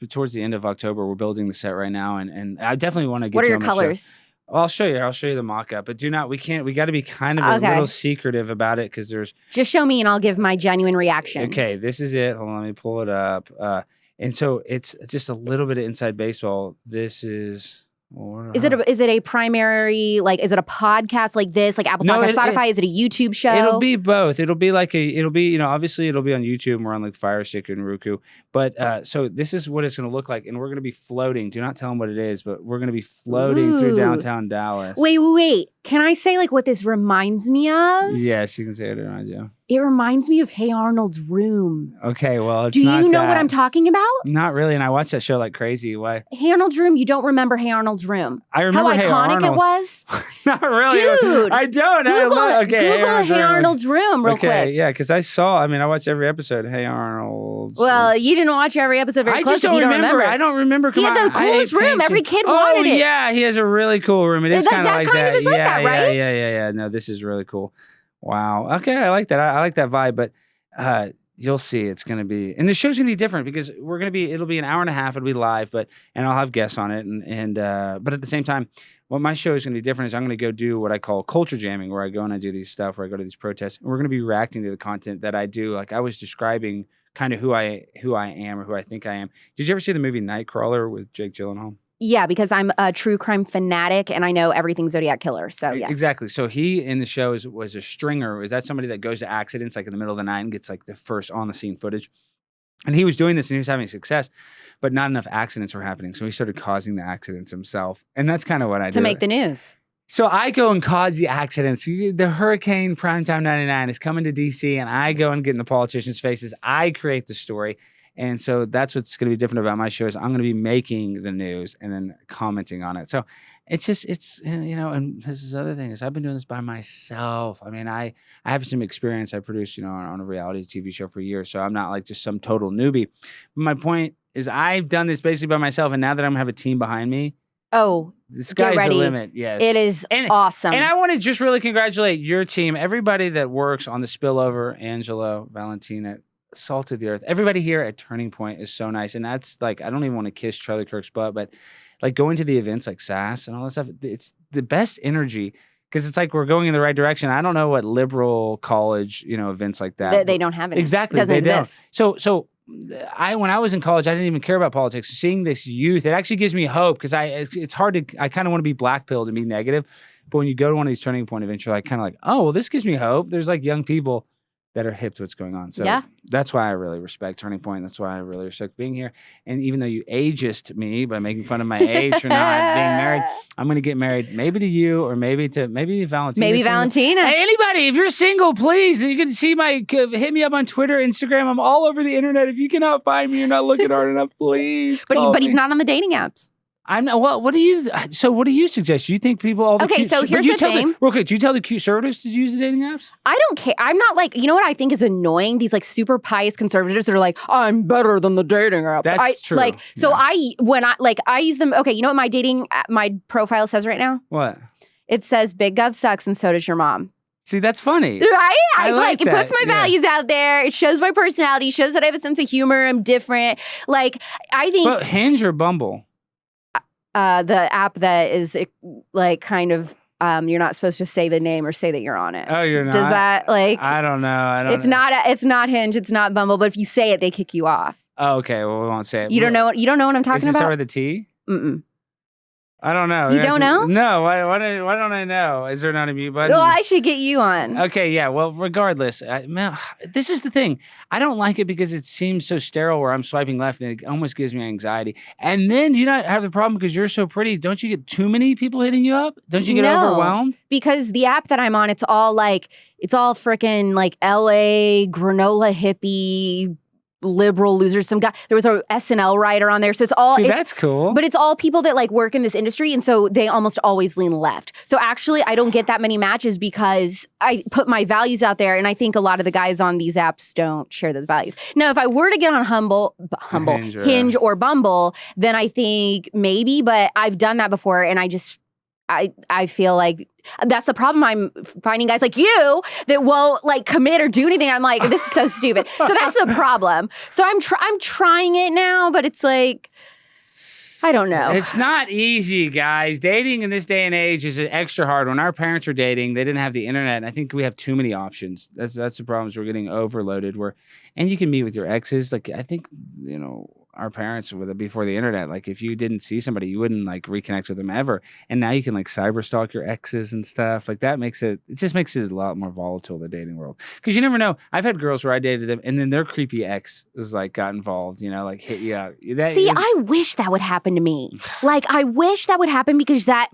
towards the end of October. We're building the set right now, and I definitely want to get. What are you your on the colors? show. I'll show you. I'll show you the mock-up. But we got to be kind of a little secretive about it because there's. Just show me and I'll give my genuine reaction. Okay, this is it. Hold on, let me pull it up. And so it's just a little bit of inside baseball. This is. Is it a primary, like, is it a podcast like this, like Apple Podcast, Spotify? Is it a YouTube show? It'll be both. It'll be, obviously it'll be on YouTube and we're on like Fire Stick and Roku. But so this is what it's going to look like. And we're going to be floating. Do not tell them what it is, but we're going to be floating through downtown Dallas. Wait. Can I say like what this reminds me of? Yes, you can say what it reminds you. It reminds me of Hey Arnold's Room. Okay, well, it's Do not you know that. what I'm talking about? Not really, and I watched that show like crazy. Why? Hey Arnold's Room? You don't remember Hey Arnold's Room? I remember How Hey iconic Arnold. it was? Not really. Dude. I don't. Google Hey Arnold's Room real quick. Yeah, because I watched every episode of Hey Arnold's Well, you didn't watch every episode very close. I just don't remember. I don't remember. He had the coolest room. Every kid wanted it. Oh, yeah, he has a really cool room. It is kind of like that. Is like that, right? Yeah. No, this is really cool. Wow. Okay, I like that. I like that vibe, but you'll see it's going to be, and the show's going to be different because it'll be an hour and a half. It'll be live, and I'll have guests on it. But at the same time, what my show is going to be different is I'm going to go do what I call culture jamming, where I go and I do these stuff, where I go to these protests, and we're going to be reacting to the content that I do. Like I was describing kind of who I am or who I think I am. Did you ever see the movie Nightcrawler with Jake Gyllenhaal? Yeah, because I'm a true crime fanatic and I know everything Zodiac Killer. So yes. Exactly. So he in the show was a stringer. Is that somebody that goes to accidents like in the middle of the night and gets like the first on the scene footage? And he was doing this and he was having success, but not enough accidents were happening. So he started causing the accidents himself. And that's kind of what I do. To make the news. So I go and cause the accidents. The Hurricane Primetime 99 is coming to DC and I go and get in the politicians' faces. I create the story. And so that's what's going to be different about my show is I'm going to be making the news and then commenting on it. So and this is the other thing is I've been doing this by myself. I mean, I have some experience. I produced, on a reality TV show for years. So I'm not like just some total newbie. But my point is I've done this basically by myself. And now that I'm going to have a team behind me. Oh, the sky's the limit. Yes. It is awesome. And I want to just really congratulate your team, everybody that works on the spillover, Angelo, Valentina, Salt of the Earth. Everybody here at Turning Point is so nice. And that's like, I don't even want to kiss Charlie Kirk's butt, but like going to the events like SAS and all that stuff, it's the best energy because it's like we're going in the right direction. I don't know what liberal college, events like that. They don't have it. Exactly. It doesn't exist. So when I was in college, I didn't even care about politics. Seeing this youth, it actually gives me hope because I kind of want to be black-pilled and be negative. But when you go to one of these turning point events, you're like kind of like, oh, well, this gives me hope. There's like young people that are hip to what's going on. So that's why I really respect Turning Point. That's why I really respect being here. And even though you ageist me by making fun of my age for not being married, I'm going to get married maybe to you or maybe Valentina. Maybe Valentina. Hey, anybody, if you're single, please, you can see hit me up on Twitter, Instagram. I'm all over the internet. If you cannot find me, you're not looking hard enough, please. But he's not on the dating apps. I'm not. What do you suggest? You think people all the okay? Cute, So here's the thing. Real quick, do you tell the conservatives to use the dating apps? I don't care. I'm not like, you know what I think is annoying? These like super pious conservatives that are like, I'm better than the dating apps. That's true. Like, so I use them. Okay, you know what my profile says right now? What? It says Big Gov sucks and so does your mom. See, that's funny. Right? I like it puts my values out there. It shows my personality, shows that I have a sense of humor. I'm different. Like, I think. But Hinge or Bumble? The app that is like kind of you're not supposed to say the name or say that you're on it. Oh, you're not? Does that like? I don't know. It's not Hinge. It's not Bumble. But if you say it, they kick you off. Oh, okay. Well, we won't say it. You don't know what I'm talking about? Is it about? start with a T? Mm-mm. I don't know. You don't know? No. Why don't I know? Is there not a mute button? Well, I should get you on. Okay, yeah. Well, regardless, this is the thing. I don't like it because it seems so sterile where I'm swiping left and it almost gives me anxiety. And then do you not have the problem because you're so pretty? Don't you get too many people hitting you up? Don't you get overwhelmed? Because the app that I'm on, it's all freaking like LA granola hippie liberal losers. Some guy, there was a SNL writer on there, so it's all. That's cool. But it's all people that like work in this industry, and so they almost always lean left. So actually, I don't get that many matches because I put my values out there, and I think a lot of the guys on these apps don't share those values. Now, if I were to get on Hinge or Bumble, then I think maybe. But I've done that before, and I feel like that's the problem. I'm finding guys like you that won't like commit or do anything. I'm like, this is so stupid. So that's the problem. So I'm trying it now, but it's like, I don't know. It's not easy, guys. Dating in this day and age is extra hard. When our parents were dating, they didn't have the internet. And I think we have too many options. That's the problem. Is we're getting overloaded. And you can meet with your exes. Like I think our parents before the internet, like if you didn't see somebody, you wouldn't like reconnect with them ever. And now you can like cyber stalk your exes and stuff. Like that just makes it a lot more volatile, the dating world. Because you never know. I've had girls where I dated them and then their creepy ex was like got involved, like hit you up. I wish that would happen to me. Like I wish that would happen because that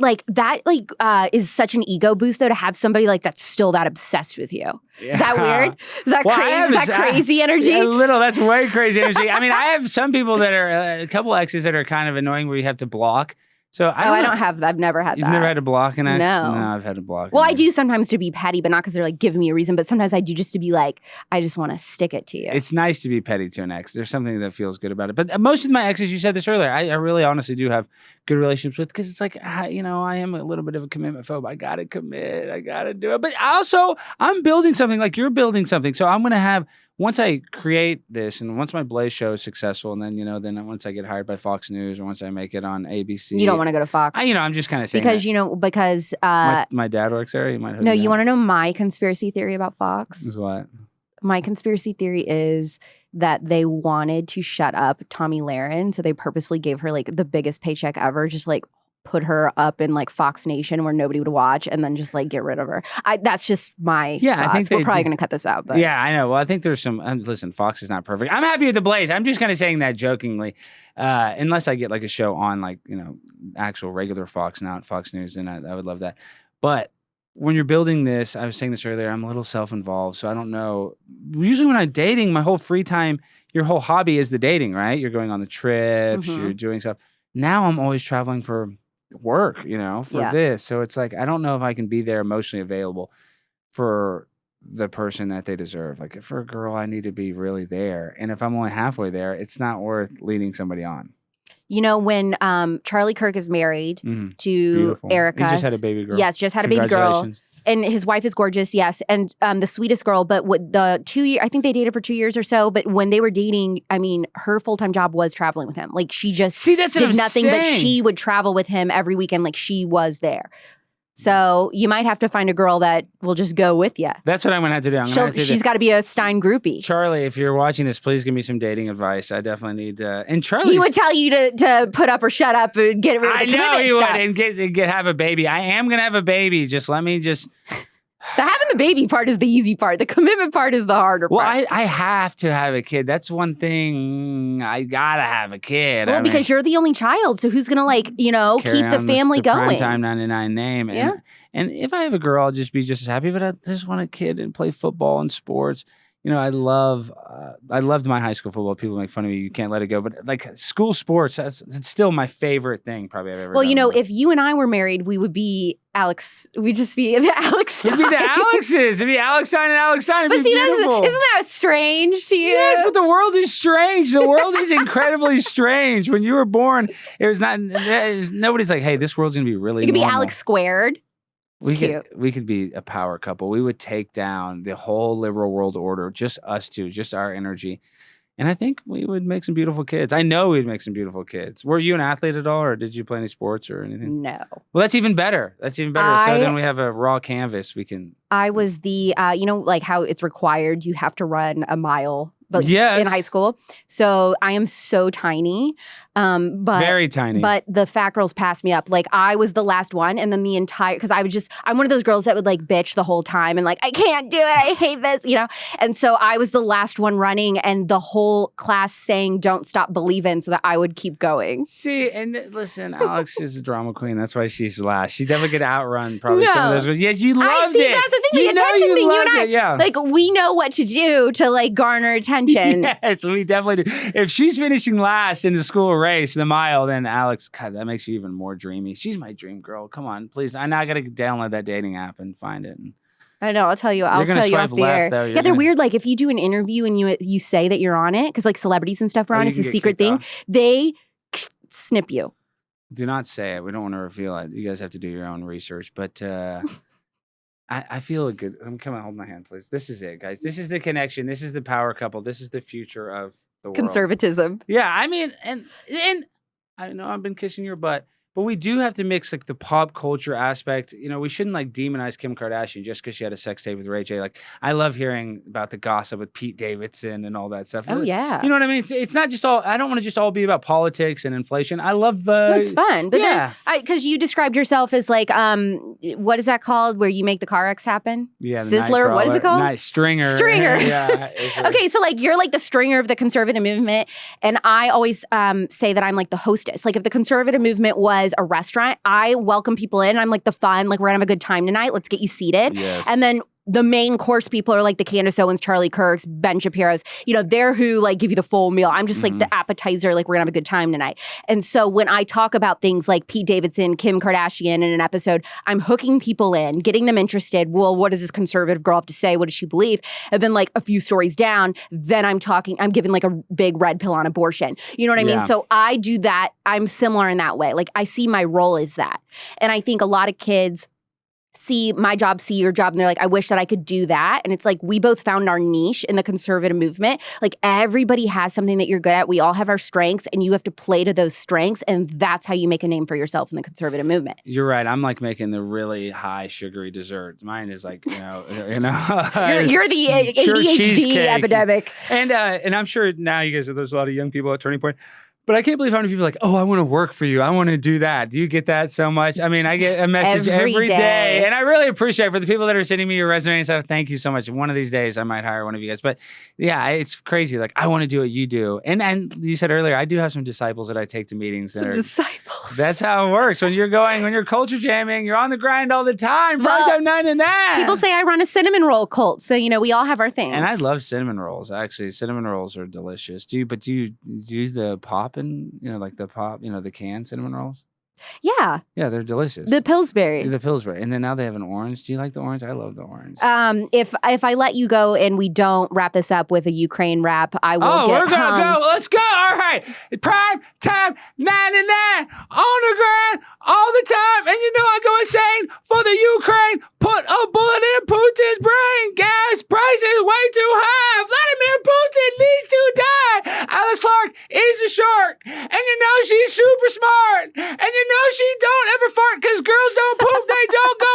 is such an ego boost though to have somebody like that's still that obsessed with you. Yeah. Is that weird? Is that crazy? Is that crazy energy? A little. That's way crazy energy. I mean, I have some people that are a couple exes that are kind of annoying where you have to block. So I've never had that. You've never had to block an ex? No, I've had to block. Well, I do sometimes to be petty, but not because they're like giving me a reason. But sometimes I do just to be like, I just want to stick it to you. It's nice to be petty to an ex. There's something that feels good about it. But most of my exes, you said this earlier, I really honestly do have good relationships with because it's like, I am a little bit of a commitment phobe. I got to commit. I got to do it. But also, I'm building something like you're building something. So I'm going to have, once I create this and once my Blaze show is successful and then, then once I get hired by Fox News or once I make it on ABC. You don't want to go to Fox. I'm just kind of saying because my dad works there. You might you want to know my conspiracy theory about Fox? Is what? My conspiracy theory is that they wanted to shut up Tomi Lahren, so they purposely gave her like the biggest paycheck ever, just like put her up in like Fox Nation where nobody would watch and then just like get rid of her. That's just my thoughts. I think we're probably going to cut this out. But yeah, I know. Well, I think there's some, listen, Fox is not perfect. I'm happy with the Blaze. I'm just kind of saying that jokingly. Unless I get like a show on like, actual regular Fox, not Fox News, then I would love that. But when you're building this, I was saying this earlier, I'm a little self-involved. So I don't know. Usually when I'm dating, my whole free time, your whole hobby is the dating, right? You're going on the trips, you're doing stuff. Now I'm always traveling for work, for this. So it's like, I don't know if I can be there emotionally available for the person that they deserve. Like for a girl, I need to be really there. And if I'm only halfway there, it's not worth leading somebody on. When Charlie Kirk is married to Beautiful. Erica. He just had a baby girl. Yes, just had a baby girl. And his wife is gorgeous, yes, and the sweetest girl. But with the 2 year, I think they dated for 2 years or so. But when they were dating, I mean, her full-time job was traveling with him. Like she just did nothing, but she would travel with him every weekend. Like she was there. So you might have to find a girl that will just go with you. That's what I'm gonna have to do. She's got to be a Stein groupie. Charlie, if you're watching this, please give me some dating advice. I definitely need. And Charlie, he would tell you to put up or shut up and get rid of the commitment I know he stuff. would, and have a baby. I am gonna have a baby. Just let me just. The having the baby part is the easy part. The commitment part is the harder part. Well, I have to have a kid. That's one thing. I gotta have a kid. Well, because you're the only child, so who's gonna keep the family going? Primetime 99 name. And if I have a girl, I'll just be just as happy. But I just want a kid and play football and sports. I loved my high school football. People make fun of me. You can't let it go. But like school sports, it's still my favorite thing probably I've ever done. Well, if you and I were married, we would be Alex. We'd just be the Alex Stein. We'd be the Alexes. It'd be Alex Stein and Alex Stein. It'd be beautiful. Isn't that strange to you? Yes, but the world is strange. The world is incredibly strange. When you were born, it was not. Nobody's like, hey, this world's gonna be really. It could normal. be Alex squared. We could be a power couple. We would take down the whole liberal world order, just us two, just our energy. And I think we would make some beautiful kids. I know we'd make some beautiful kids. Were you an athlete at all, or did you play any sports or anything? No. Well, that's even better. So then we have a raw canvas. We can. I was the, like how it's required, you have to run a mile. But yes. In high school. So I am so tiny. But very tiny. But the fat girls passed me up. Like I was the last one. And then because I'm one of those girls that would like bitch the whole time and like, I can't do it. I hate this, And so I was the last one running and the whole class saying, don't stop believing so that I would keep going. See, and listen, Alex is a drama queen. That's why she's last. She definitely could outrun probably some of those girls. Yeah, you loved it. That's the thing, the attention thing. You and I, yeah. Like we know what to do to like garner attention. Yes, we definitely do. If she's finishing last in the school race, the mile, then Alex, God, that makes you even more dreamy. She's my dream girl. Come on, please. I got to download that dating app and find it. I know. I'll tell you off the air. Though, they're weird. Like if you do an interview and you say that you're on it, because like celebrities and stuff are on, it's a secret thing. They snip you. Do not say it. We don't want to reveal it. You guys have to do your own research. But I feel good. Come on, hold my hand, please. This is it, guys. This is the connection. This is the power couple. This is the future of the world. Conservatism. Yeah, I mean, and I know I've been kissing your butt, but we do have to mix like the pop culture aspect. We shouldn't like demonize Kim Kardashian just because she had a sex tape with Ray J. Like I love hearing about the gossip with Pete Davidson and all that stuff. Oh yeah, you know what I mean? It's not just all. I don't want to just all be about politics and inflation. I love the. It's fun, but then because you described yourself as like what is that called? Where you make the car wrecks happen? Yeah, Sizzler. What is it called? Stringer. Yeah. Okay, so like you're like the stringer of the conservative movement, and I always say that I'm like the hostess. Like if the conservative movement was a restaurant, I welcome people in. I'm like the fun, like we're gonna have a good time tonight. Let's get you seated. Yes. And then the main course people are like the Candace Owens, Charlie Kirks, Ben Shapiro's. They're who like give you the full meal. I'm just like the appetizer, like we're gonna have a good time tonight. And so when I talk about things like Pete Davidson, Kim Kardashian in an episode, I'm hooking people in, getting them interested. Well, what does this conservative girl have to say? What does she believe? And then like a few stories down, then I'm giving like a big red pill on abortion. You know what I mean? So I do that. I'm similar in that way. Like I see my role as that. And I think a lot of kids see my job, see your job, and they're like, I wish that I could do that. And it's like, we both found our niche in the conservative movement. Like everybody has something that you're good at. We all have our strengths and you have to play to those strengths. And that's how you make a name for yourself in the conservative movement. You're right. I'm like making the really high sugary desserts. Mine is like, you're the ADHD epidemic. And I'm sure now you guys, there's a lot of young people at Turning Point. But I can't believe how many people are like, oh, I want to work for you. I want to do that. Do you get that so much? I mean, I get a message every day. And I really appreciate it. For the people that are sending me your resume and stuff, thank you so much. One of these days, I might hire one of you guys. But yeah, it's crazy. Like, I want to do what you do. And you said earlier, I do have some disciples that I take to meetings. Disciples. That's how it works. When you're culture jamming, you're on the grind all the time. Primetime 9 and 9. People say I run a cinnamon roll cult. So, we all have our things. And I love cinnamon rolls. Actually, cinnamon rolls are delicious. Do you do the pop and, like the pop, the canned cinnamon rolls? Yeah. Yeah, they're delicious. The Pillsbury. And then now they have an orange. Do you like the orange? I love the orange. If I let you go and we don't wrap this up with a Ukraine rap, I will we're gonna go. Let's go. All right. Prime time 99 on the ground all the time. And I go insane for the Ukraine. Put a bullet in Putin's brain. Gas prices way too high. Vladimir Putin needs to die. Alex Clark is a shark. And she's super smart. And she don't ever fart because girls don't poop. They don't go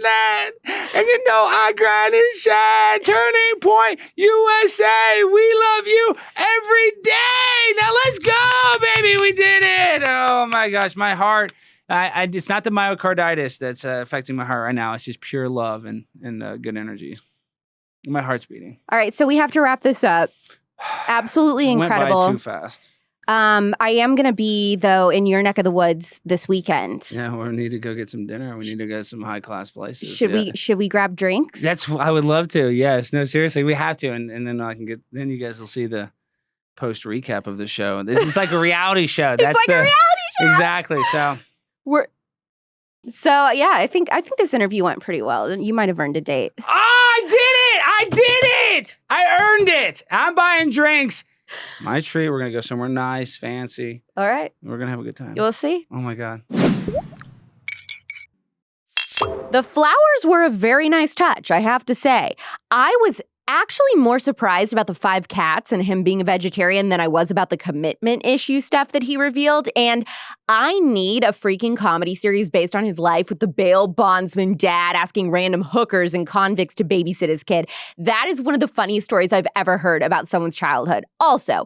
land. And you know I grind and shine. Turning Point USA. We love you every day. Now let's go, baby. We did it. Oh my gosh, my heart. It's not the myocarditis that's affecting my heart right now. It's just pure love and good energy. My heart's beating. All right, so we have to wrap this up. Absolutely incredible. Went by too fast. I am going to be, though, in your neck of the woods this weekend. Yeah, we need to go get some dinner. We need to go to some high-class places. Should we grab drinks? I would love to. Yes. No, seriously, we have to. And then then you guys will see the post recap of the show. It's like a reality show. It's like a reality show. Exactly. So yeah, I think this interview went pretty well. You might have earned a date. Oh, I did it! I earned it. I'm buying drinks. My treat. We're gonna go somewhere nice, fancy. All right. We're gonna have a good time. You'll see. Oh my God. The flowers were a very nice touch, I have to say. I was actually more surprised about the 5 cats and him being a vegetarian than I was about the commitment issue stuff that he revealed. And I need a freaking comedy series based on his life with the bail bondsman dad asking random hookers and convicts to babysit his kid. That is one of the funniest stories I've ever heard about someone's childhood. Also,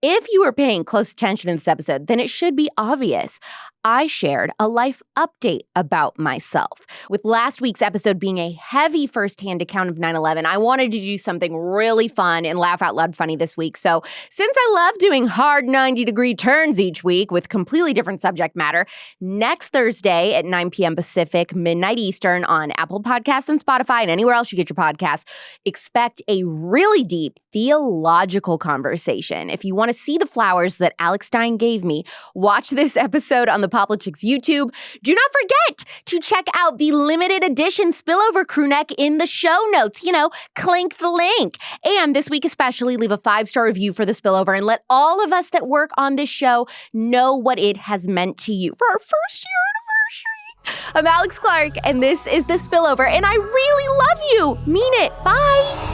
if you were paying close attention in this episode, then it should be obvious. I shared a life update about myself. With last week's episode being a heavy firsthand account of 9/11, I wanted to do something really fun and laugh out loud funny this week. So since I love doing hard 90-degree turns each week with completely different subject matter, next Thursday at 9 p.m. Pacific, midnight Eastern on Apple Podcasts and Spotify and anywhere else you get your podcasts, expect a really deep theological conversation. If you want to see the flowers that Alex Stein gave me, watch this episode on the POPlitics YouTube. Do not forget to check out the limited edition spillover crew neck in the show notes. Clink the link. And this week especially, leave a 5-star review for the spillover and let all of us that work on this show know what it has meant to you for our first year anniversary. I'm Alex Clark, and this is The Spillover, and I really love you. Mean it. Bye.